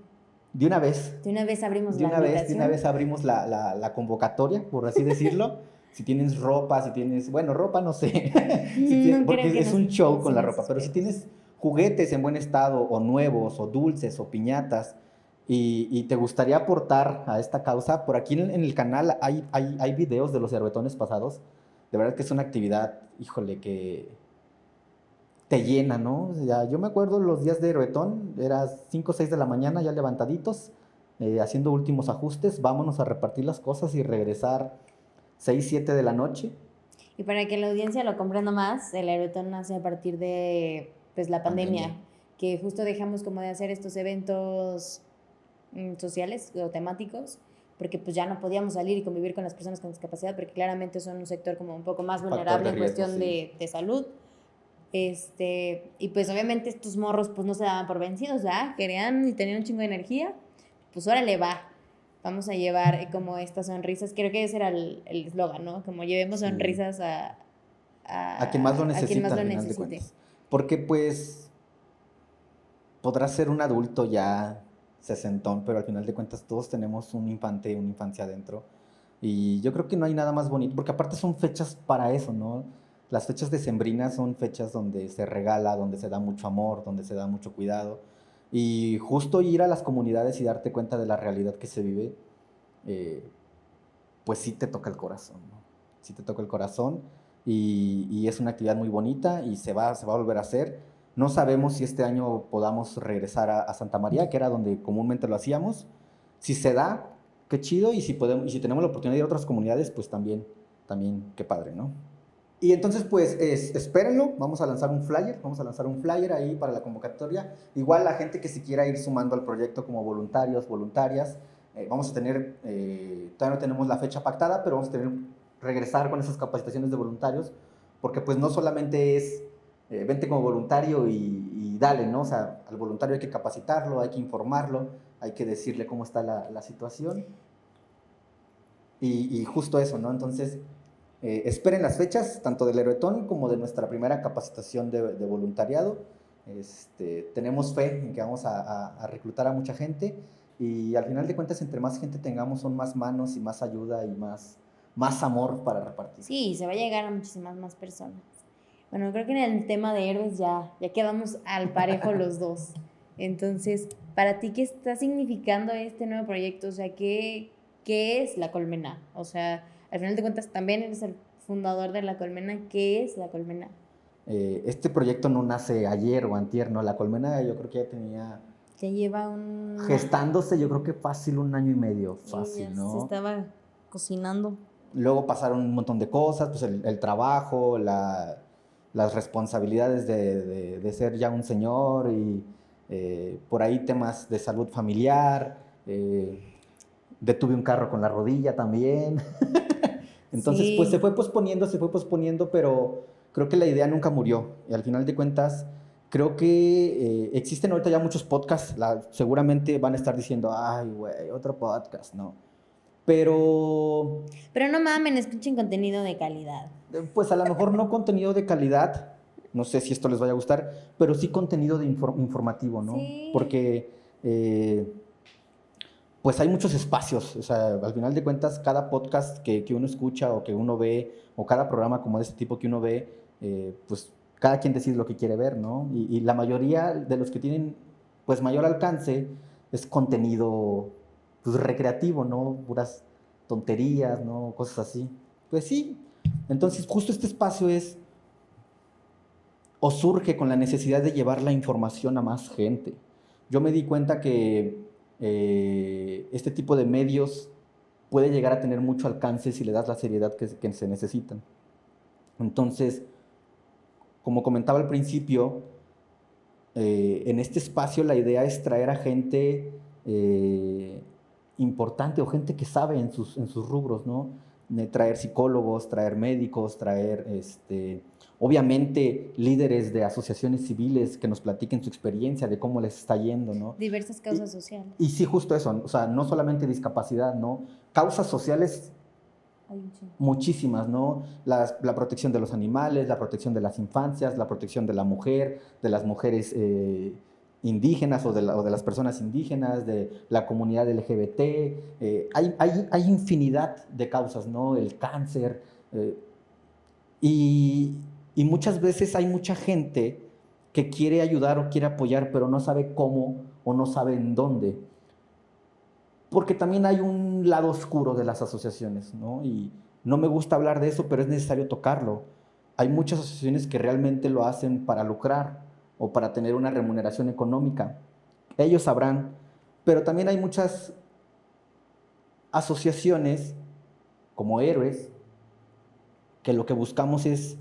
de una vez, De una vez abrimos de la una vez, de una invitación. vez abrimos la convocatoria, por así decirlo. Si tienes ropa, si tienes, bueno, ropa no sé, No creo porque que es un show con la enseñes ropa, pero si juguetes. tienes juguetes en buen estado, o nuevos, o dulces, o piñatas, y te gustaría aportar a esta causa, por aquí en el canal hay videos de los herbetones pasados. De verdad que es una actividad, híjole, que te llena, ¿no? Ya, yo me acuerdo los días de Herbetón, era 5 o 6 de la mañana ya levantaditos, haciendo últimos ajustes, vámonos a repartir las cosas y regresar 6 7 de la noche. Y para que la audiencia lo comprenda más, el Aerotón nace a partir de pues, la Pandemia. pandemia, que justo dejamos como de hacer estos eventos sociales o temáticos, porque pues ya no podíamos salir y convivir con las personas con discapacidad, porque claramente son un sector como un poco más Factor vulnerable de en riesgo, cuestión sí. de salud. Y pues obviamente estos morros pues no se daban por vencidos, ¿verdad? Querían y tenían un chingo de energía, pues órale va, vamos a llevar como estas sonrisas, creo que ese era el eslogan, ¿no? Como llevemos Sí. sonrisas A quien más lo a quien más necesita lo al final de necesite. cuentas. Porque pues podrás ser un adulto ya sesentón, pero al final de cuentas todos tenemos un infante, una infancia adentro. Y yo creo que no hay nada más bonito, porque aparte son fechas para eso, ¿no? Las fechas decembrinas son fechas donde se regala, donde se da mucho amor, donde se da mucho cuidado. Y justo ir a las comunidades y darte cuenta de la realidad que se vive, eh, pues sí te toca el corazón, ¿no? Sí te toca el corazón y es una actividad muy bonita y se va a volver a hacer. No sabemos si este año podamos regresar a Santa María, que era donde comúnmente lo hacíamos. Si se da, qué chido, y si podemos, y si tenemos la oportunidad de ir a otras comunidades, pues también, qué padre, ¿no? Y entonces, pues, espérenlo, vamos a lanzar un flyer ahí para la convocatoria. Igual la gente que se quiera ir sumando al proyecto como voluntarios, voluntarias, vamos a tener, todavía no tenemos la fecha pactada, pero vamos a tener, regresar con esas capacitaciones de voluntarios, porque pues no solamente es, vente como voluntario y dale, ¿no? O sea, al voluntario hay que capacitarlo, hay que informarlo, hay que decirle cómo está la situación, y justo eso, ¿no? Entonces, esperen las fechas, tanto del Héroetón como de nuestra primera capacitación de voluntariado. Tenemos fe en que vamos a reclutar a mucha gente, y al final de cuentas, entre más gente tengamos, son más manos y más ayuda y más amor para repartir. Sí, se va a llegar a muchísimas más personas. Bueno, creo que en el tema de héroes ya quedamos al parejo los dos. Entonces, para ti, ¿qué está significando este nuevo proyecto? O sea, ¿qué es La Colmena? O sea, al final de cuentas, también eres el fundador de La Colmena. ¿Qué es La Colmena? Este proyecto no nace ayer o antier, ¿no? La Colmena yo creo que ya tenía... Ya lleva un... gestándose, yo creo que fácil 1 año y medio, fácil, ya ¿no? se estaba cocinando. Luego pasaron un montón de cosas, pues el trabajo, las responsabilidades de ser ya un señor, y por ahí temas de salud familiar, detuve un carro con la rodilla también. Entonces, Sí. pues se fue posponiendo, pero creo que la idea nunca murió. Y al final de cuentas, creo que existen ahorita ya muchos podcasts, seguramente van a estar diciendo, ay, güey, otro podcast, ¿no? Pero no mamen, escuchen contenido de calidad. pues a lo mejor no contenido de calidad, no sé si esto les vaya a gustar, pero sí contenido informativo, ¿no? Sí. Porque pues hay muchos espacios, o sea, al final de cuentas, cada podcast que uno escucha o que uno ve, o cada programa como de este tipo que uno ve, pues cada quien decide lo que quiere ver, ¿no? Y la mayoría de los que tienen pues mayor alcance es contenido pues recreativo, ¿no? Puras tonterías, ¿no? Cosas así. Pues sí. Entonces, justo este espacio es, o surge con la necesidad de llevar la información a más gente. Yo me di cuenta que este tipo de medios puede llegar a tener mucho alcance si le das la seriedad que se necesitan. Entonces, como comentaba al principio, en este espacio la idea es traer a gente importante, o gente que sabe en sus rubros, ¿no? Traer psicólogos, traer médicos, traer, obviamente, líderes de asociaciones civiles que nos platiquen su experiencia de cómo les está yendo, ¿no? Diversas causas sociales. Y sí, justo eso, o sea, no solamente discapacidad, ¿no? Causas sociales muchísimas, ¿no? La protección de los animales, la protección de las infancias, la protección de la mujer, de las mujeres indígenas, o de las personas indígenas, de la comunidad LGBT. Hay infinidad de causas, ¿no? El cáncer. Y muchas veces hay mucha gente que quiere ayudar o quiere apoyar, pero no sabe cómo o no sabe en dónde. Porque también hay un lado oscuro de las asociaciones, ¿no? Y no me gusta hablar de eso, pero es necesario tocarlo. Hay muchas asociaciones que realmente lo hacen para lucrar o para tener una remuneración económica. Ellos sabrán, pero también hay muchas asociaciones como Héroes que lo que buscamos es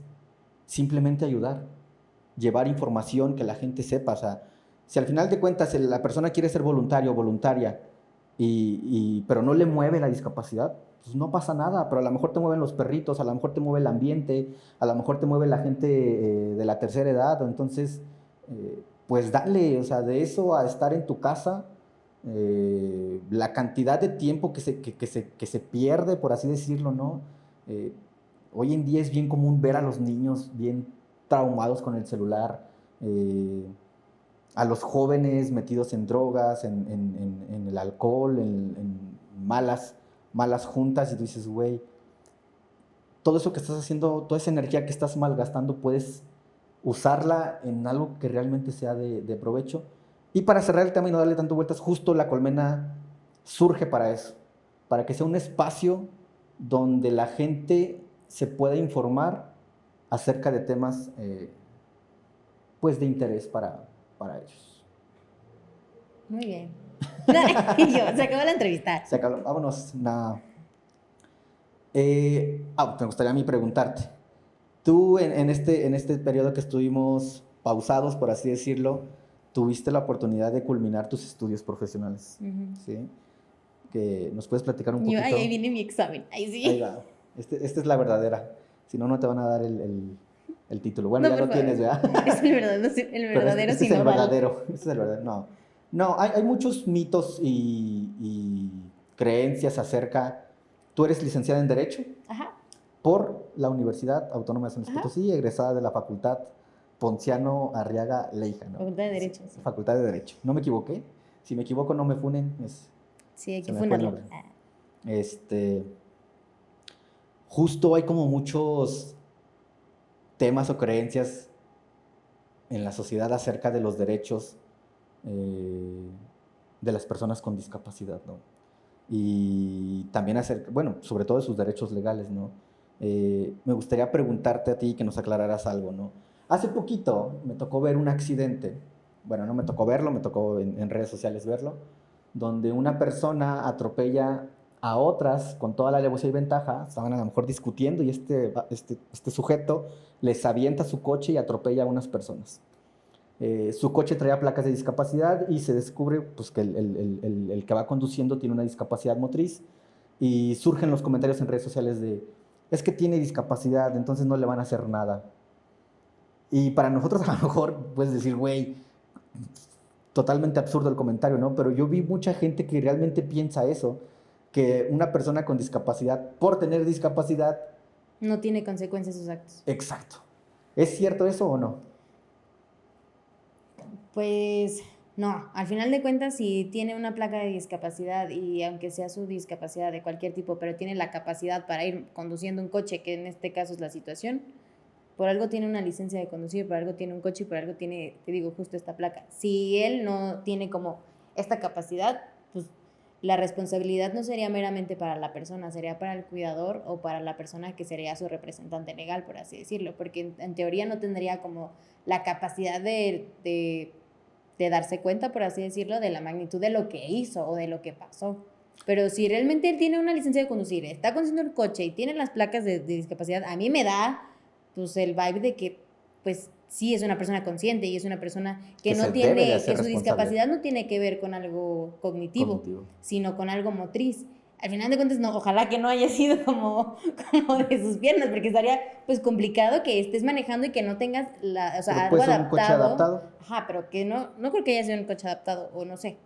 simplemente ayudar, llevar información, que la gente sepa. O sea, si al final de cuentas la persona quiere ser voluntario o voluntaria, pero no le mueve la discapacidad, pues no pasa nada, pero a lo mejor te mueven los perritos, a lo mejor te mueve el ambiente, a lo mejor te mueve la gente de la tercera edad, o entonces, pues dale, o sea, de eso a estar en tu casa, la cantidad de tiempo que se pierde, por así decirlo, ¿no? Hoy en día es bien común ver a los niños bien traumados con el celular, a los jóvenes metidos en drogas, en el alcohol, en malas juntas, y tú dices, güey, todo eso que estás haciendo, toda esa energía que estás malgastando, puedes usarla en algo que realmente sea de provecho. Y para cerrar el tema y no darle tanto vueltas, justo La Colmena surge para eso, para que sea un espacio donde la gente se pueda informar acerca de temas pues de interés para ellos. Muy bien. Y yo, se acabó la entrevista. Se acabó, vámonos. Me gustaría a mí preguntarte, Tú en este periodo que estuvimos pausados, por así decirlo, tuviste la oportunidad de culminar tus estudios profesionales, ¿sí? Que nos puedes platicar un poquito. Ahí viene mi examen, ahí sí. Ahí va. Esta es la verdadera. Si no, no te van a dar el título. Bueno, No, ya por lo favor. tienes, ¿verdad? Es el verdadero, el Pero verdadero este es el sinodal. verdadero. Este es el verdadero. No, no, hay muchos mitos y creencias acerca. Tú eres licenciada en Derecho Ajá, por la Universidad Autónoma de San Luis ajá. Potosí, egresada de la Facultad Ponciano Arriaga Leija, ¿no? Facultad de Derecho. Sí, Facultad de Derecho. No me equivoqué. Si me equivoco, no me funen. sí, hay Se que me fue el funarla. nombre. Justo hay como muchos temas o creencias en la sociedad acerca de los derechos de las personas con discapacidad, ¿no? Y también acerca, bueno, sobre todo de sus derechos legales, ¿no? Me gustaría preguntarte a ti que nos aclararas algo, ¿no? Hace poquito me tocó ver un accidente, bueno, no me tocó verlo, me tocó en redes sociales verlo, donde una persona atropella a otras con toda la alevosía y ventaja, estaban a lo mejor discutiendo y este sujeto les avienta su coche y atropella a unas personas. Su coche traía placas de discapacidad y se descubre pues, que el que va conduciendo tiene una discapacidad motriz y surgen los comentarios en redes sociales de es que tiene discapacidad, entonces no le van a hacer nada. Y para nosotros a lo mejor puedes decir, güey, totalmente absurdo el comentario, ¿no? Pero yo vi mucha gente que realmente piensa eso, que una persona con discapacidad, por tener discapacidad... No tiene consecuencias sus actos. Exacto. ¿Es cierto eso o no? Pues no, al final de cuentas, si tiene una placa de discapacidad y aunque sea su discapacidad de cualquier tipo, pero tiene la capacidad para ir conduciendo un coche, que en este caso es la situación, por algo tiene una licencia de conducir, por algo tiene un coche y por algo tiene, te digo, justo esta placa. Si él no tiene como esta capacidad, pues la responsabilidad no sería meramente para la persona, sería para el cuidador o para la persona que sería su representante legal, por así decirlo, porque en teoría no tendría como la capacidad de darse cuenta, por así decirlo, de la magnitud de lo que hizo o de lo que pasó. Pero si realmente él tiene una licencia de conducir, está conduciendo el coche y tiene las placas de discapacidad, a mí me da pues el vibe de que pues sí es una persona consciente y es una persona que no tiene, que su discapacidad no tiene que ver con algo cognitivo, sino con algo motriz. Al final de cuentas, no, ojalá que no haya sido como de sus piernas, porque estaría pues complicado que estés manejando y que no tengas o sea, algo adaptado. Un coche adaptado. Ajá, pero que no creo que haya sido un coche adaptado, o no sé.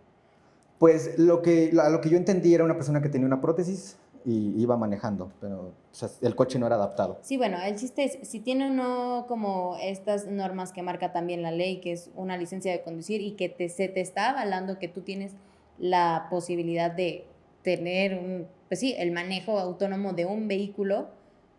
Pues lo que yo entendí era una persona que tenía una prótesis y iba manejando, pero o sea, el coche no era adaptado. Sí, bueno, el chiste es, si tiene uno como estas normas que marca también la ley, que es una licencia de conducir y que se te está avalando que tú tienes la posibilidad de tener pues sí, el manejo autónomo de un vehículo,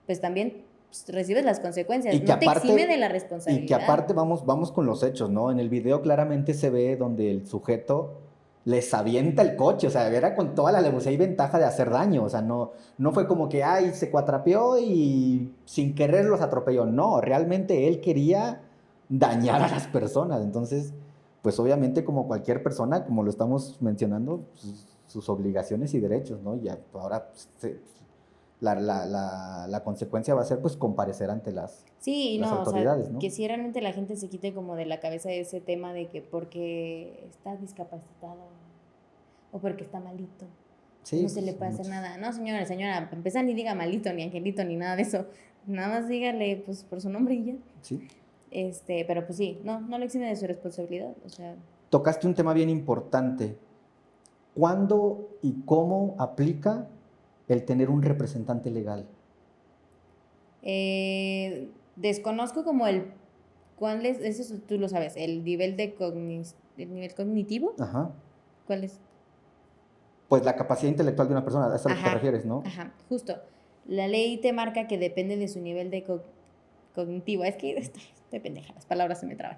pues también pues, recibes las consecuencias, y que no te exime de la responsabilidad. Y que aparte vamos con los hechos, ¿no? En el video claramente se ve donde el sujeto les avienta el coche, o sea, era con toda la alevosía y ventaja de hacer daño, o sea, no fue como que, ay, se cuatrapeó y sin querer los atropelló, no, realmente él quería dañar a las personas, entonces, pues obviamente como cualquier persona, como lo estamos mencionando, pues, sus obligaciones y derechos, ¿no? Y ahora pues, la consecuencia va a ser pues comparecer ante las autoridades, o sea, ¿no? que si realmente la gente se quite como de la cabeza ese tema de que porque está discapacitado o porque está malito, sí, no se le puede hacer nada. No, señora, para empezar ni diga malito, ni angelito, ni nada de eso. Nada más dígale pues por su nombre y ya. Sí. Pero pues sí, no le exime de su responsabilidad, o sea. Tocaste un tema bien importante. ¿Cuándo y cómo aplica el tener un representante legal? Desconozco como ¿cuál es? Eso tú lo sabes, el nivel el nivel cognitivo. Ajá. ¿Cuál es? Pues la capacidad intelectual de una persona, a eso a lo que te refieres, ¿no? Ajá, justo. La ley te marca que depende de su nivel de cognitivo. Es que estoy pendeja, las palabras se me traban.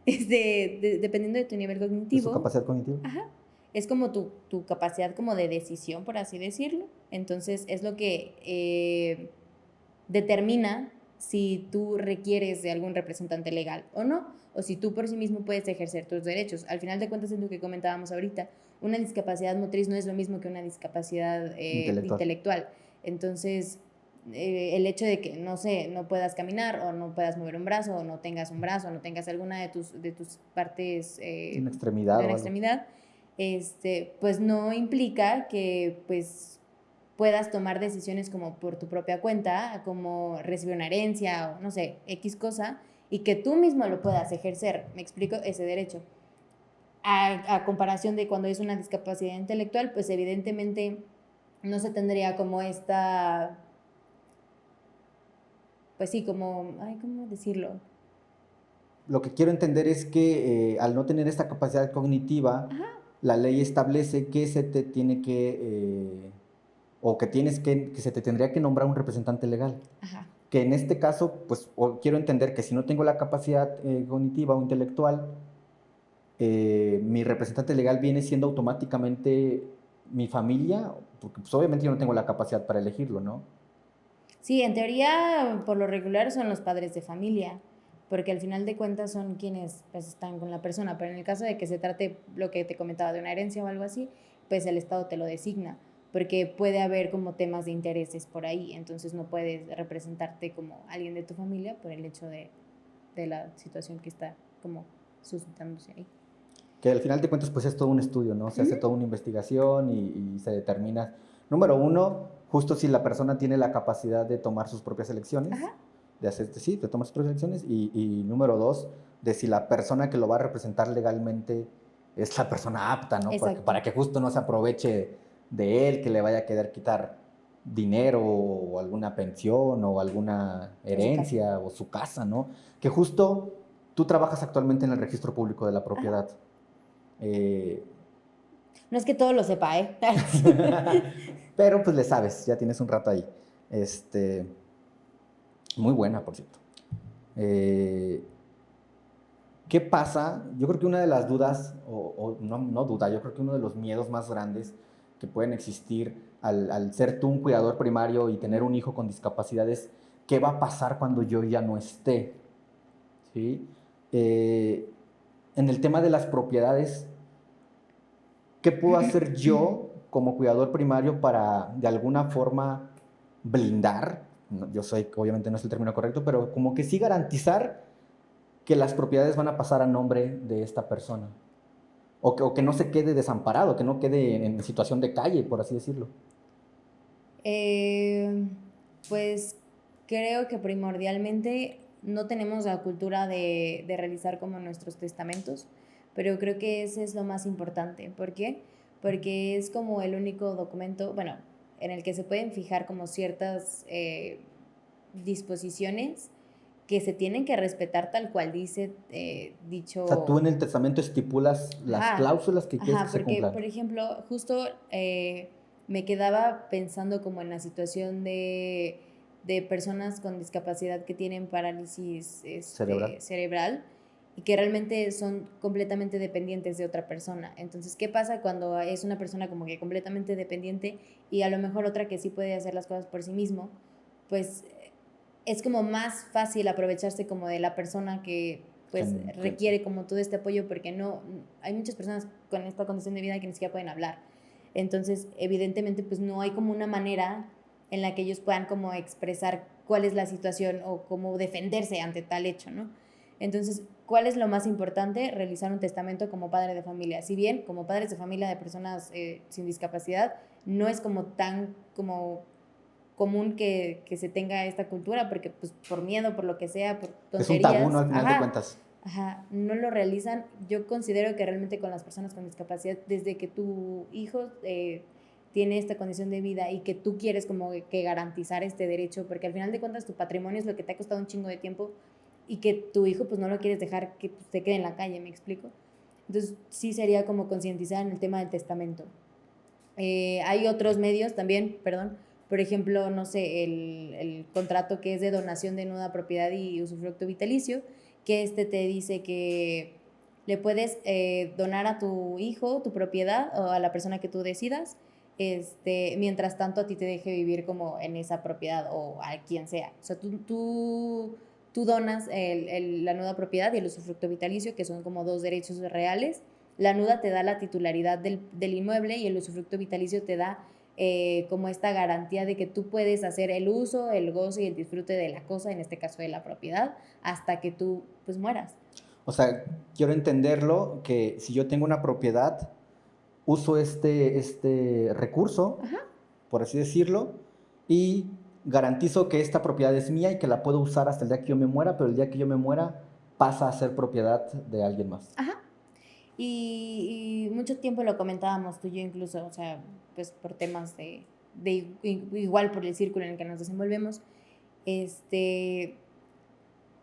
Dependiendo de tu nivel cognitivo. ¿De su capacidad cognitiva? Ajá. Es como tu capacidad como de decisión, por así decirlo. Entonces, es lo que determina si tú requieres de algún representante legal o no, o si tú por sí mismo puedes ejercer tus derechos. Al final de cuentas, es lo que comentábamos ahorita, una discapacidad motriz no es lo mismo que una discapacidad intelectual. Entonces, el hecho de que, no sé, no puedas caminar o no puedas mover un brazo o no tengas un brazo o no tengas alguna de tus partes Una extremidad de o una algo. extremidad, pues no implica que pues puedas tomar decisiones como por tu propia cuenta, como recibir una herencia o no sé, X cosa, y que tú mismo lo puedas ejercer, me explico, ese derecho. A comparación de cuando es una discapacidad intelectual, pues evidentemente no se tendría como esta, pues sí, como, ay, ¿cómo decirlo? Lo que quiero entender es que al no tener esta capacidad cognitiva, Ajá, la ley establece que se te tiene o que que se te tendría que nombrar un representante legal. ajá. Que en este caso, pues quiero entender que si no tengo la capacidad cognitiva o intelectual, mi representante legal viene siendo automáticamente mi familia, porque pues obviamente yo no tengo la capacidad para elegirlo, ¿no? Sí, en teoría, por lo regular son los padres de familia, porque al final de cuentas son quienes pues, están con la persona, pero en el caso de que se trate lo que te comentaba de una herencia o algo así, pues el Estado te lo designa, porque puede haber como temas de intereses por ahí, entonces no puedes representarte como alguien de tu familia por el hecho de la situación que está como suscitándose ahí. Que al final de cuentas pues es todo un estudio, ¿no? Se hace toda una investigación y se determina, número uno, justo si la persona tiene la capacidad de tomar sus propias elecciones, Ajá, de hacer, sí, de tomar sus propias elecciones, y número dos, de si la persona que lo va a representar legalmente es la persona apta, ¿no? exacto, Para que justo no se aproveche de él, que le vaya a querer quitar dinero o alguna pensión o alguna o su casa. herencia o su casa, ¿no? Que justo tú trabajas actualmente en el registro público de la Ajá. propiedad. Eh, No es que todo lo sepa, ¿eh? pero pues le sabes, ya tienes un rato ahí. Este, muy buena, por cierto. Eh, ¿Qué pasa? Yo creo que una de las dudas, o no, no duda, yo creo que uno de los miedos más grandes que pueden existir al ser tú un cuidador primario y tener un hijo con discapacidad es qué va a pasar cuando yo ya no esté. ¿Sí? Eh, en el tema de las propiedades, ¿qué puedo hacer yo como cuidador primario para de alguna forma blindar? Yo sé que obviamente no es el término correcto, pero como que sí garantizar que las propiedades van a pasar a nombre de esta persona. O que no se quede desamparado, que no quede en situación de calle, por así decirlo. Eh, pues creo que primordialmente no tenemos la cultura de realizar como nuestros testamentos, pero creo que ese es lo más importante. ¿Por qué? Porque es como el único documento, bueno, en el que se pueden fijar como ciertas disposiciones que se tienen que respetar tal cual dice O sea, tú dicho. en el testamento estipulas las Ajá, cláusulas que quieres que ajá, se porque, cumplan. por ejemplo, justo me quedaba pensando como en la situación de personas con discapacidad que tienen parálisis Cerebral. cerebral y que realmente son completamente dependientes de otra persona. Entonces, ¿qué pasa cuando es una persona como que completamente dependiente y a lo mejor otra que sí puede hacer las cosas por sí mismo? Pues es como más fácil aprovecharse como de la persona que pues Sí. requiere como todo este apoyo porque no, hay muchas personas con esta condición de vida que ni siquiera pueden hablar. Entonces, evidentemente, pues no hay como una manera en la que ellos puedan como expresar cuál es la situación o cómo defenderse ante tal hecho, ¿no? Entonces, ¿cuál es lo más importante? Realizar un testamento como padre de familia. Si bien como padres de familia de personas sin discapacidad, no es como tan como común que se tenga esta cultura, porque pues por miedo, por lo que sea, por Es un tabú, ¿no? tonterías, Al final de ajá, cuentas. ajá, no lo realizan. Yo considero que realmente con las personas con discapacidad, desde que tu hijo tiene esta condición de vida y que tú quieres como que garantizar este derecho, porque al final de cuentas tu patrimonio es lo que te ha costado un chingo de tiempo y que tu hijo pues no lo quieres dejar que pues, te quede en la calle, ¿me explico? Entonces sí sería como concientizar en el tema del testamento. Hay otros medios también, perdón, por ejemplo, no sé, el contrato que es de donación de nuda propiedad y usufructo vitalicio, que te dice que le puedes donar a tu hijo tu propiedad o a la persona que tú decidas, mientras tanto a ti te deje vivir como en esa propiedad o a quien sea. O sea, tú donas la nuda propiedad y el usufructo vitalicio, que son como dos derechos reales. La nuda te da la titularidad del inmueble y el usufructo vitalicio te da como esta garantía de que tú puedes hacer el uso, el goce y el disfrute de la cosa, en este caso de la propiedad, hasta que tú pues mueras. O sea, quiero entenderlo que si yo tengo una propiedad, uso este recurso, Ajá. por así decirlo, y garantizo que esta propiedad es mía y que la puedo usar hasta el día que yo me muera, pero el día que yo me muera pasa a ser propiedad de alguien más. Ajá. Y mucho tiempo lo comentábamos tú y yo incluso, o sea, pues por temas igual por el círculo en el que nos desenvolvemos,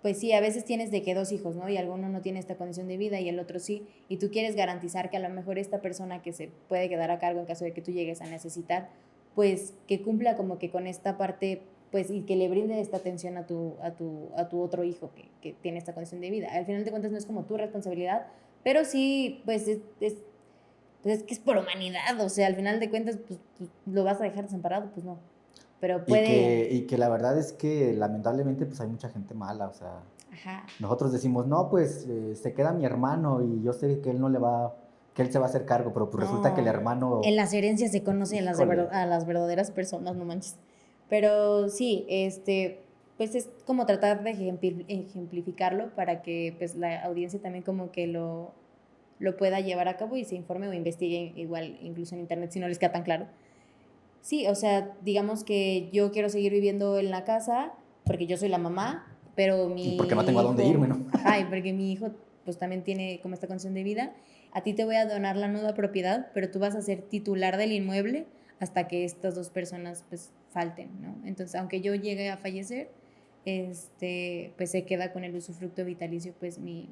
pues sí, a veces tienes de que dos hijos, ¿no? Y alguno no tiene esta condición de vida y el otro sí, y tú quieres garantizar que a lo mejor esta persona que se puede quedar a cargo en caso de que tú llegues a necesitar, pues que cumpla como que con esta parte, pues y que le brinde esta atención a tu otro hijo que tiene esta condición de vida. Al final de cuentas no es como tu responsabilidad, pero sí, pues pues es que es por humanidad, o sea, al final de cuentas, pues, lo vas a dejar desamparado, pues no. Pero puede. Y que la verdad es que lamentablemente pues hay mucha gente mala, o sea, Ajá. nosotros decimos, no, pues se queda mi hermano y yo sé que él no le va, que él se va a hacer cargo, pero pues resulta que el No, hermano, en las herencias se conocen híjole, a las verdaderas personas, no manches. Pero sí, pues es como tratar de ejemplificarlo para que pues la audiencia también como que lo pueda llevar a cabo y se informe o investigue igual, incluso en internet, si no les queda tan claro. Sí, o sea, digamos que yo quiero seguir viviendo en la casa porque yo soy la mamá, pero y porque no mi tengo a dónde irme, hijo, ¿no? ajá, y porque mi hijo pues también tiene como esta condición de vida, a ti te voy a donar la nueva propiedad, pero tú vas a ser titular del inmueble hasta que estas dos personas pues falten, ¿no? Entonces, aunque yo llegue a fallecer, pues se queda con el usufructo vitalicio pues mi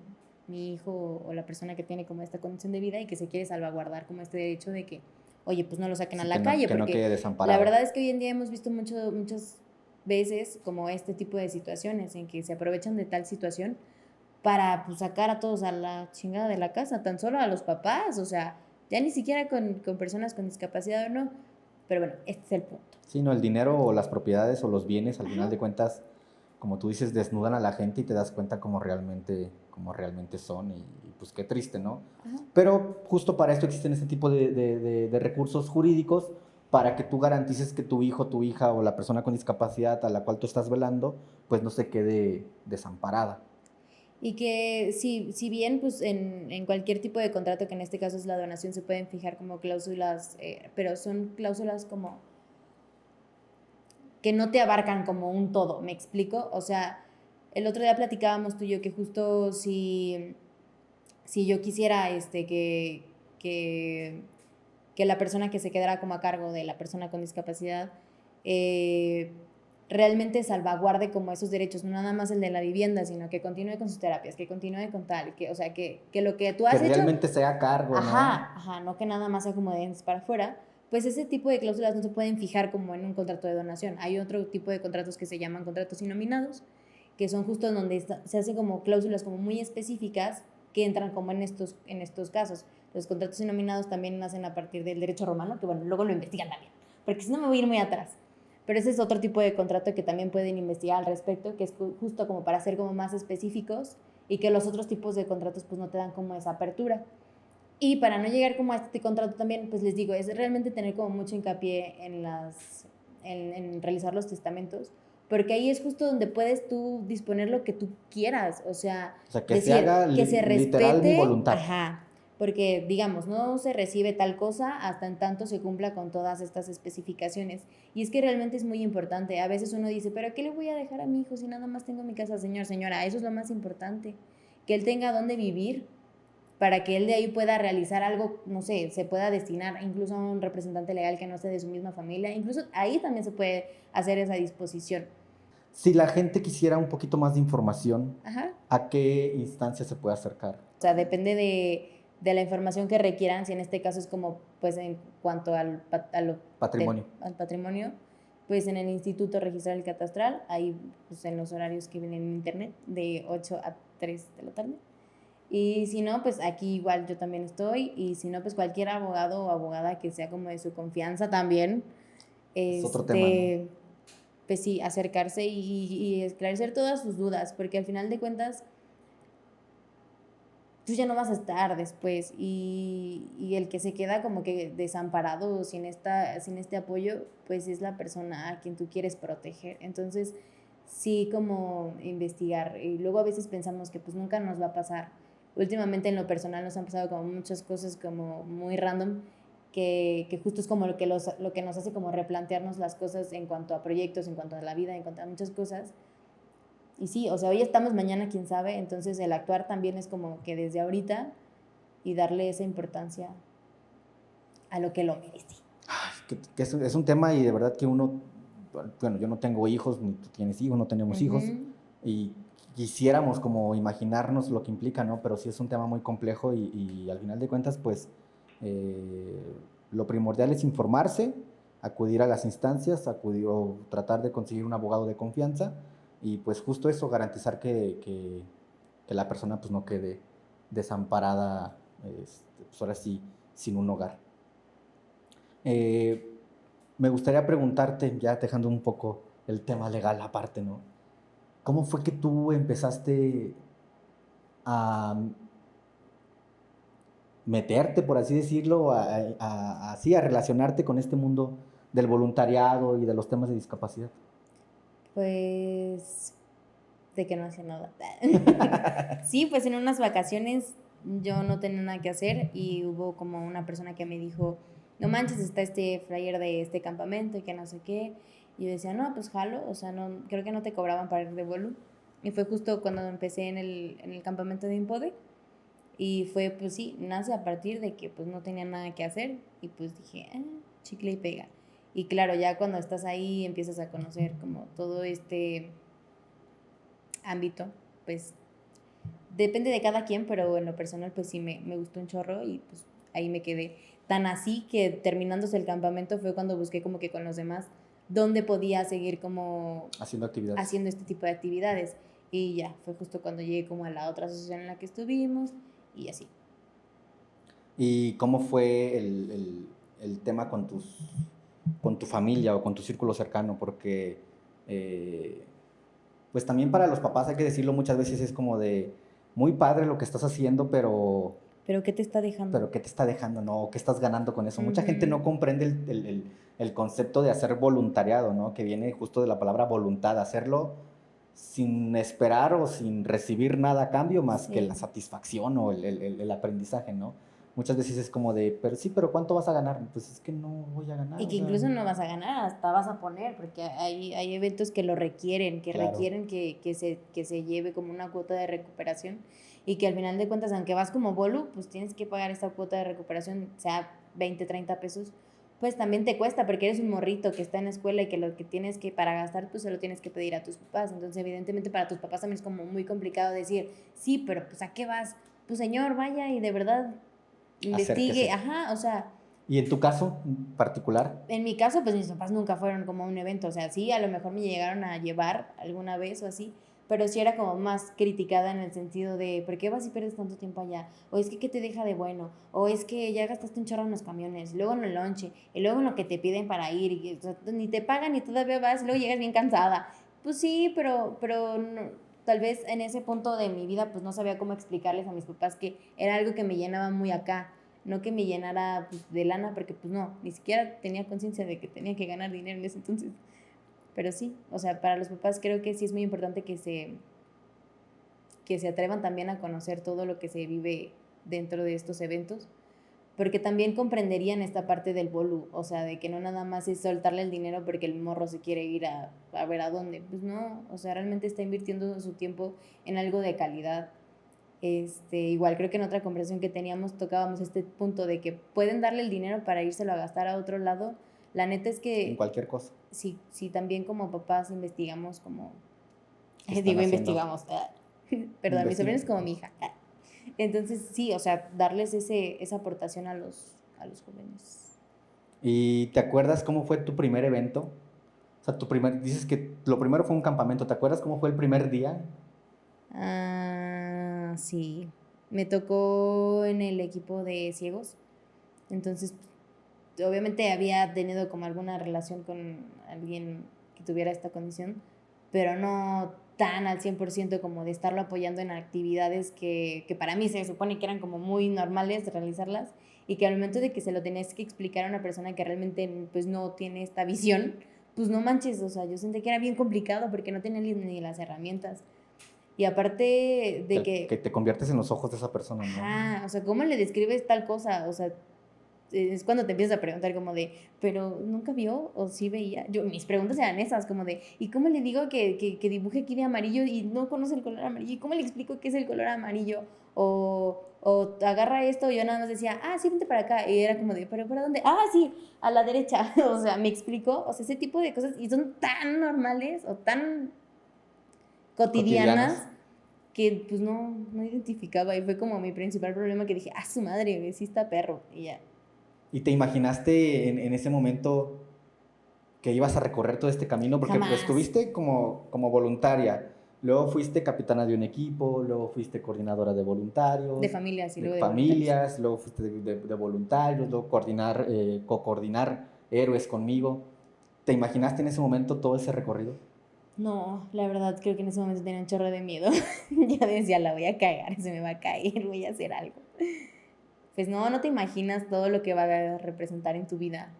hijo o la persona que tiene como esta condición de vida y que se quiere salvaguardar como este derecho de que oye, pues no lo saquen a Sí, la calle, que no porque quede la desamparado. verdad es que hoy en día hemos visto muchas veces como este tipo de situaciones en que se aprovechan de tal situación para pues, sacar a todos a la chingada de la casa, tan solo a los papás, o sea, ya ni siquiera con personas con discapacidad o no, pero bueno, este es el punto. Sí, no, el dinero o las propiedades o los bienes, al Ajá. final de cuentas, como tú dices, desnudan a la gente y te das cuenta cómo realmente son y pues qué triste, ¿no? Ajá. Pero justo para esto existen este tipo de recursos jurídicos para que tú garantices que tu hijo, tu hija o la persona con discapacidad a la cual tú estás velando, pues no se quede desamparada. Y que si bien pues en cualquier tipo de contrato, que en este caso es la donación, se pueden fijar como cláusulas, pero son cláusulas como que no te abarcan como un todo, ¿me explico? O sea, el otro día platicábamos tú y yo que justo si yo quisiera que la persona que se quedara como a cargo de la persona con discapacidad eh, realmente salvaguarde como esos derechos, no nada más el de la vivienda, sino que continúe con sus terapias, que continúe con tal, o sea, que lo que tú Que has hecho, realmente se haga cargo, ¿no? ajá, no que nada más sea como de dientes para afuera, pues ese tipo de cláusulas no se pueden fijar como en un contrato de donación. Hay otro tipo de contratos que se llaman contratos innominados, que son justo donde se hacen como cláusulas como muy específicas que entran como en estos casos. Los contratos innominados también nacen a partir del derecho romano, que bueno, luego lo investigan también, porque si no me voy a ir muy atrás. Pero ese es otro tipo de contrato que también pueden investigar al respecto, que es justo como para ser como más específicos y que los otros tipos de contratos pues no te dan como esa apertura. Y para no llegar como a este contrato también, pues les digo, es realmente tener como mucho hincapié en realizar los testamentos, porque ahí es justo donde puedes tú disponer lo que tú quieras, o sea, O sea, que se decir haga que se literal mi respete, voluntad. ajá, porque digamos, no se recibe tal cosa hasta en tanto se cumpla con todas estas especificaciones. Y es que realmente es muy importante. A veces uno dice, pero ¿qué le voy a dejar a mi hijo si nada más tengo mi casa? Señor, señora, eso es lo más importante, que él tenga dónde vivir, para que él de ahí pueda realizar algo, no sé, se pueda destinar incluso a un representante legal que no sea de su misma familia, incluso ahí también se puede hacer esa disposición. Si la gente quisiera un poquito más de información, Ajá. ¿a qué instancia se puede acercar? O sea, depende de la información que requieran, si en este caso es como, pues en cuanto Patrimonio. al patrimonio, pues en el Instituto Registral y Catastral, ahí pues en los horarios que vienen en internet, de 8 a 3 de la tarde. Y si no, pues aquí igual yo también estoy. Y si no, pues cualquier abogado o abogada que sea como de su confianza también, Es otro tema, ¿no? pues sí, acercarse y esclarecer todas sus dudas, porque al final de cuentas, tú ya no vas a estar después y el que se queda como que desamparado sin este apoyo, pues es la persona a quien tú quieres proteger. Entonces, sí como investigar. Y luego a veces pensamos que pues nunca nos va a pasar. Últimamente en lo personal nos han pasado como muchas cosas como muy random que justo es como lo que nos hace como replantearnos las cosas en cuanto a proyectos, en cuanto a la vida, en cuanto a muchas cosas. Y sí, o sea, hoy estamos, mañana quién sabe, entonces el actuar también es como que desde ahorita y darle esa importancia a lo que lo merece. Que es un tema y de verdad que uno, bueno, yo no tengo hijos, ni tú tienes hijos, no tenemos hijos, y quisiéramos como imaginarnos lo que implica, ¿no? Pero sí es un tema muy complejo y al final de cuentas, pues, lo primordial es informarse, acudir a las instancias, o tratar de conseguir un abogado de confianza y pues justo eso, garantizar que la persona pues no quede desamparada, pues ahora sí, sin un hogar. Eh, Me gustaría preguntarte, ya dejando un poco el tema legal aparte, ¿no? ¿Cómo fue que tú empezaste a meterte, por así decirlo, así, a relacionarte con este mundo del voluntariado y de los temas de discapacidad? Pues de que no hacía nada. Sí, pues en unas vacaciones yo no tenía nada que hacer y hubo como una persona que me dijo, no manches, está este flyer de este campamento y que no sé qué. Y yo decía, no, pues jalo, o sea, no, creo que no te cobraban para ir de vuelo. Y fue justo cuando empecé en el campamento de Impode. Y fue, pues sí, nace a partir de que pues no tenía nada que hacer y pues dije, chicle y pega. Y claro, ya cuando estás ahí empiezas a conocer como todo este ámbito, pues depende de cada quien, pero en lo personal pues sí me gustó un chorro y pues ahí me quedé. Tan así que terminándose el campamento fue cuando busqué como que con los demás dónde podía seguir como Haciendo actividades. haciendo este tipo de actividades. Y ya, fue justo cuando llegué como a la otra asociación en la que estuvimos y así. ¿Y cómo fue el tema con tu familia o con tu círculo cercano? Porque, pues también para los papás, hay que decirlo, muchas veces es como de, muy padre lo que estás haciendo, ¿Pero qué te está dejando? ¿qué te está dejando, no? ¿O qué estás ganando con eso? Mucha gente no comprende el concepto de hacer voluntariado, ¿no? Que viene justo de la palabra voluntad, hacerlo sin esperar o sin recibir nada a cambio más que la satisfacción o el aprendizaje, ¿no? Muchas veces es como de, pero sí, pero ¿cuánto vas a ganar? Pues es que no voy a ganar. Y que incluso no vas a ganar, hasta vas a poner, porque hay eventos que lo requieren, que Claro. requieren que se lleve como una cuota de recuperación y que al final de cuentas, aunque vas como bolu, pues tienes que pagar esta cuota de recuperación, sea 20, 30 pesos, pues también te cuesta porque eres un morrito que está en la escuela y que lo que tienes que para gastar, pues se lo tienes que pedir a tus papás. Entonces, evidentemente para tus papás también es como muy complicado decir, sí, pero pues ¿a qué vas? Pues señor, vaya y de verdad investigue, Acérquese. ajá, o sea... ¿Y en tu caso particular? En mi caso, pues mis papás nunca fueron como a un evento, o sea, sí, a lo mejor me llegaron a llevar alguna vez o así, pero sí era como más criticada en el sentido de, ¿por qué vas y pierdes tanto tiempo allá? O es que, ¿qué te deja de bueno? O es que ya gastaste un chorro en los camiones, luego en el lonche, y luego en lo que te piden para ir, y, o sea, ni te pagan y todavía vas, y luego llegas bien cansada. Pues sí, pero no, tal vez en ese punto de mi vida, pues no sabía cómo explicarles a mis papás que era algo que me llenaba muy acá, no que me llenara pues, de lana, porque pues no, ni siquiera tenía conciencia de que tenía que ganar dinero en ese entonces. Pero sí, o sea, para los papás creo que sí es muy importante que se atrevan también a conocer todo lo que se vive dentro de estos eventos, porque también comprenderían esta parte del bolu, o sea, de que no nada más es soltarle el dinero porque el morro se quiere ir a ver a dónde, pues no, o sea, realmente está invirtiendo su tiempo en algo de calidad. Igual creo que en otra conversación que teníamos tocábamos este punto de que pueden darle el dinero para írselo a gastar a otro lado. La neta es que... En cualquier cosa. Si también como papás investigamos como... Digo, investigamos. Perdón, mi sobrino es como mi hija. Entonces sí, o sea, darles esa aportación a los jóvenes. ¿Y te acuerdas cómo fue tu primer evento? O sea, dices que lo primero fue un campamento. ¿Te acuerdas cómo fue el primer día? Sí. Me tocó en el equipo de ciegos. Entonces, obviamente había tenido como alguna relación con alguien que tuviera esta condición, pero no tan al 100% como de estarlo apoyando en actividades que para mí se supone que eran como muy normales de realizarlas, y que al momento de que se lo tenías que explicar a una persona que realmente pues no tiene esta visión, pues no manches, o sea, yo sentí que era bien complicado porque no tenía ni las herramientas. Y aparte de Que te conviertes en los ojos de esa persona, ¿no? ajá, o sea, ¿cómo le describes tal cosa? O sea, es cuando te empiezas a preguntar como de, ¿pero nunca vio o sí veía? Mis preguntas eran esas, como de, ¿y cómo le digo que dibuje aquí de amarillo y no conoce el color amarillo? ¿Y cómo le explico qué es el color amarillo? O agarra esto, y yo nada más decía, ah, sí, vente para acá. Y era como de, ¿pero para dónde? Ah, sí, a la derecha. O sea, me explicó, o sea, ese tipo de cosas, y son tan normales o tan Cotidianas. cotidianas que pues no identificaba, y fue como mi principal problema, que dije, ah, su madre, güey, sí está perro, y ya. ¿Y te imaginaste en ese momento que ibas a recorrer todo este camino? Porque pues, Jamás. estuviste como voluntaria, luego fuiste capitana de un equipo, luego fuiste coordinadora de De voluntarios, familias y de luego de voluntarios. familias, luego fuiste de voluntarios, luego co-coordinar héroes conmigo. ¿Te imaginaste en ese momento todo ese recorrido? No, la verdad creo que en ese momento tenía un chorro de miedo. Ya decía, la voy a cagar, se me va a caer, voy a hacer algo. Pues no te imaginas todo lo que va a representar en tu vida.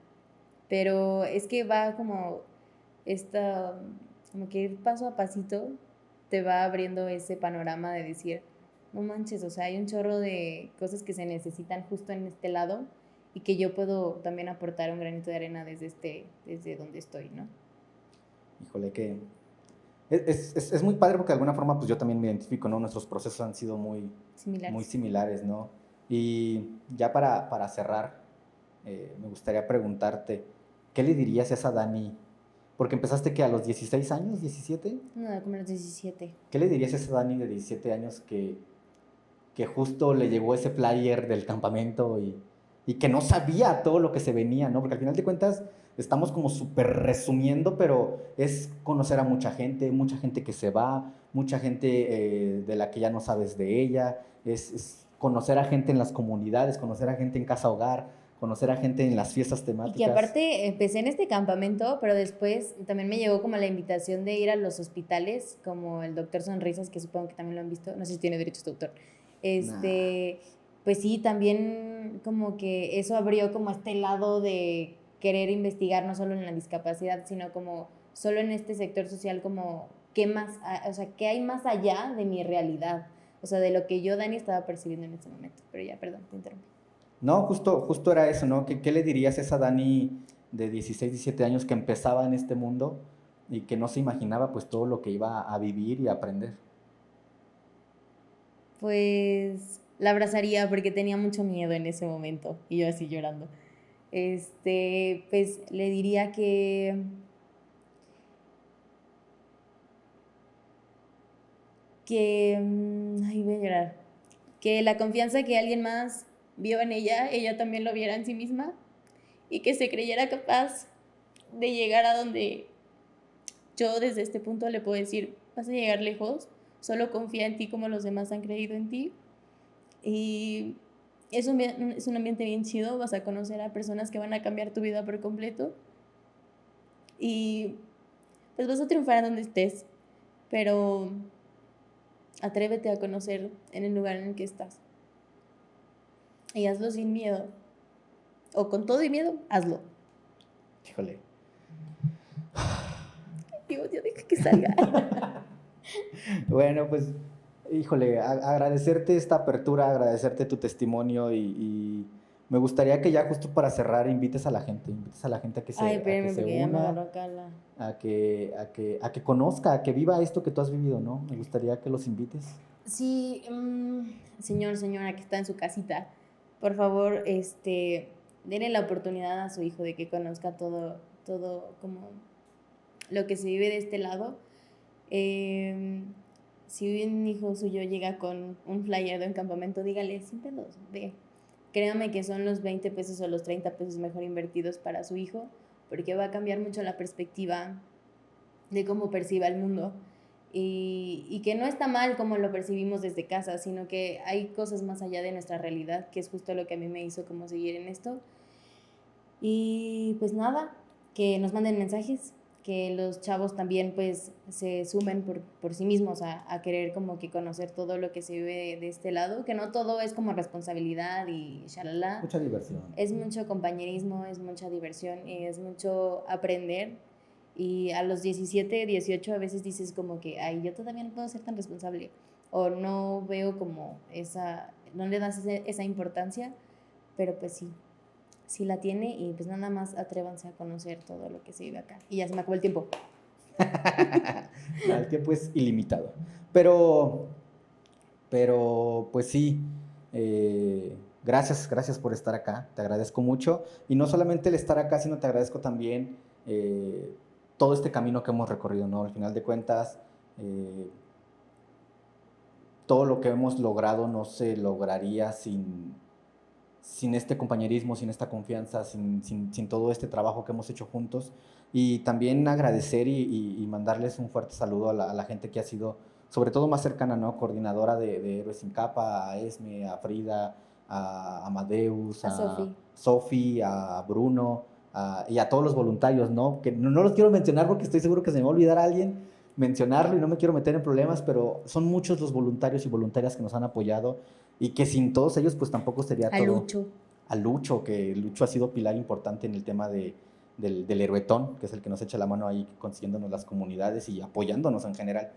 Pero es que va como esta, como que ir paso a pasito te va abriendo ese panorama de decir, no manches, o sea, hay un chorro de cosas que se necesitan justo en este lado, y que yo puedo también aportar un granito de arena desde donde estoy, ¿no? Híjole, que es muy padre porque de alguna forma pues yo también me identifico, ¿no? Nuestros procesos han sido muy Similares. similares, ¿no? Y ya para cerrar, me gustaría preguntarte, ¿qué le dirías a esa Dani? Porque empezaste que a los 16 años, 17. No, como a los 17. ¿Qué le dirías a esa Dani de 17 años que justo le llegó ese flyer del campamento y que no sabía todo lo que se venía, ¿no? Porque al final de cuentas estamos como súper resumiendo, pero es conocer a mucha gente que se va, mucha gente de la que ya no sabes de ella, es conocer a gente en las comunidades, conocer a gente en casa hogar, conocer a gente en las fiestas Y que temáticas. aparte empecé en este campamento, pero después también me llegó como la invitación de ir a los hospitales, como el doctor Sonrisas, que supongo que también lo han visto, no sé si tiene derechos de autor. Nah. Este, pues sí, también como que eso abrió como este lado de querer investigar no solo en la discapacidad, sino como solo en este sector social, como qué más, o sea, qué hay más allá de mi realidad, o sea, de lo que yo, Dani, estaba percibiendo en ese momento. Pero ya, perdón, te interrumpí. No, justo era eso, ¿no? ¿Qué le dirías a esa Dani de 16, 17 años que empezaba en este mundo y que no se imaginaba pues todo lo que iba a vivir y a aprender? Pues la abrazaría porque tenía mucho miedo en ese momento, y yo así llorando. Pues le diría ay, voy a llorar, que la confianza que alguien más vio en ella, ella también lo viera en sí misma, y que se creyera capaz de llegar a donde yo desde este punto le puedo decir, vas a llegar lejos, solo confía en ti como los demás han creído en ti. Y es un ambiente bien chido, vas a conocer a personas que van a cambiar tu vida por completo, y pues vas a triunfar en donde estés, pero atrévete a conocer en el lugar en el que estás y hazlo sin miedo, o con todo y miedo, hazlo. Híjole. Dios, ya deja que salga. Bueno, pues, híjole, agradecerte esta apertura, agradecerte tu testimonio y me gustaría que ya justo para cerrar invites a la gente Ay, a que espérame se porque ya me una, agarró cala. a que conozca, a que viva esto que tú has vivido, ¿no? Me gustaría que los invites. Sí, señora que está en su casita, por favor, denle la oportunidad a su hijo de que conozca todo como lo que se vive de este lado. Eh, si un hijo suyo llega con un flyer de un campamento, dígale, siempre los ve. Créame que son los 20 pesos o los 30 pesos mejor invertidos para su hijo, porque va a cambiar mucho la perspectiva de cómo perciba el mundo. Y que no está mal como lo percibimos desde casa, sino que hay cosas más allá de nuestra realidad, que es justo lo que a mí me hizo como seguir en esto. Y pues nada, que nos manden mensajes, que los chavos también pues se sumen por sí mismos a querer como que conocer todo lo que se vive de este lado, que no todo es como responsabilidad y shalala. Mucha diversión. Es mucho compañerismo, es mucha diversión y es mucho aprender. Y a los 17, 18 a veces dices como que, ay, yo todavía no puedo ser tan responsable. O no veo como no le das esa importancia, pero pues sí, sí la tiene y pues nada más atrévanse a conocer todo lo que se vive acá. Y ya se me acabó el tiempo. El tiempo es ilimitado. Pero pues sí, gracias por estar acá, te agradezco mucho. Y no solamente el estar acá, sino te agradezco también todo este camino que hemos recorrido, ¿no? Al final de cuentas, todo lo que hemos logrado no se lograría sin este compañerismo, sin esta confianza, sin todo este trabajo que hemos hecho juntos. Y también agradecer y mandarles un fuerte saludo a la gente que ha sido, sobre todo más cercana, ¿no? Coordinadora de Héroes Sin Capa, a Esme, a Frida, a Amadeus, A Sofi, a Bruno, y a todos los voluntarios, ¿no? Que no los quiero mencionar porque estoy seguro que se me va a olvidar a alguien mencionarlo y no me quiero meter en problemas, pero son muchos los voluntarios y voluntarias que nos han apoyado y que sin todos ellos pues tampoco sería A todo. Lucho. A Lucho, que Lucho ha sido pilar importante en el tema del Héroetón, que es el que nos echa la mano ahí consiguiéndonos las comunidades y apoyándonos en general.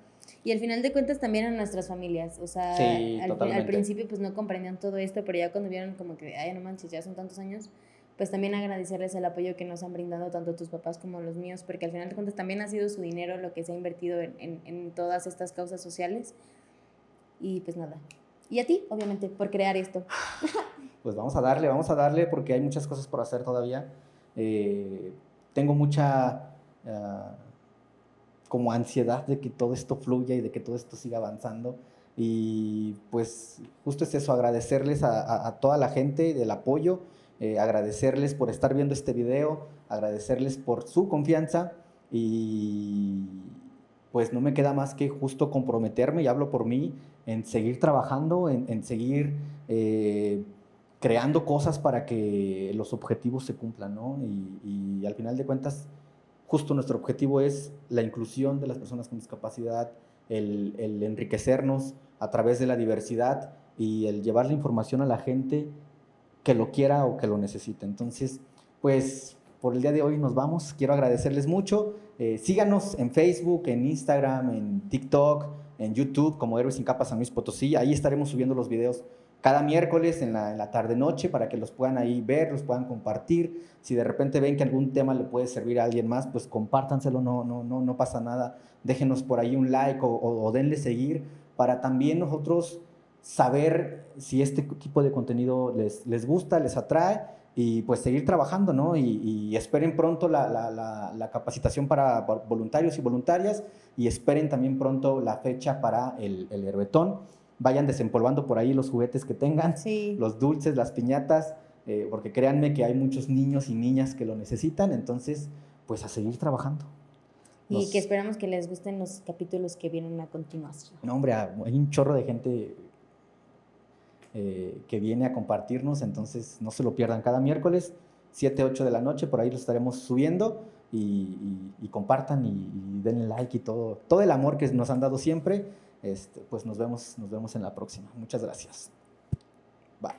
Y al final de cuentas también a nuestras familias, o sea, Sí, al principio pues no comprendían todo esto, pero ya cuando vieron como que, ay, no manches, ya son tantos años, pues también agradecerles el apoyo que nos han brindado tanto tus papás como los míos, porque al final de cuentas también ha sido su dinero lo que se ha invertido en todas estas causas sociales. Y pues nada. Y a ti, obviamente, por crear esto. Pues vamos a darle porque hay muchas cosas por hacer todavía. Tengo mucha como ansiedad de que todo esto fluya y de que todo esto siga avanzando. Y pues justo es eso, agradecerles a toda la gente del apoyo, agradecerles por estar viendo este video, agradecerles por su confianza y pues no me queda más que justo comprometerme, y hablo por mí, en seguir trabajando, en seguir creando cosas para que los objetivos se cumplan, ¿no? Y al final de cuentas, justo nuestro objetivo es la inclusión de las personas con discapacidad, el enriquecernos a través de la diversidad y el llevar la información a la gente que lo quiera o que lo necesite. Entonces, pues por el día de hoy nos vamos. Quiero agradecerles mucho. Síganos en Facebook, en Instagram, en TikTok, en YouTube como Héroes Sin Capa San Luis Potosí. Ahí estaremos subiendo los videos cada miércoles en la tarde-noche para que los puedan ahí ver, los puedan compartir. Si de repente ven que algún tema le puede servir a alguien más, pues compártanselo, no pasa nada. Déjenos por ahí un like o denle seguir para también nosotros saber si este tipo de contenido les gusta, les atrae y pues seguir trabajando, ¿no? Y esperen pronto la capacitación para voluntarios y voluntarias y esperen también pronto la fecha para el Héroetón. Vayan desempolvando por ahí los juguetes que tengan, sí, los dulces, las piñatas, porque créanme que hay muchos niños y niñas que lo necesitan, entonces pues a seguir trabajando. y que esperamos que les gusten los capítulos que vienen a continuación. No, hombre, hay un chorro de gente que viene a compartirnos, entonces no se lo pierdan cada miércoles, 7, 8 de la noche, por ahí lo estaremos subiendo y compartan y denle like y todo el amor que nos han dado siempre, pues nos vemos en la próxima. Muchas gracias. Bye.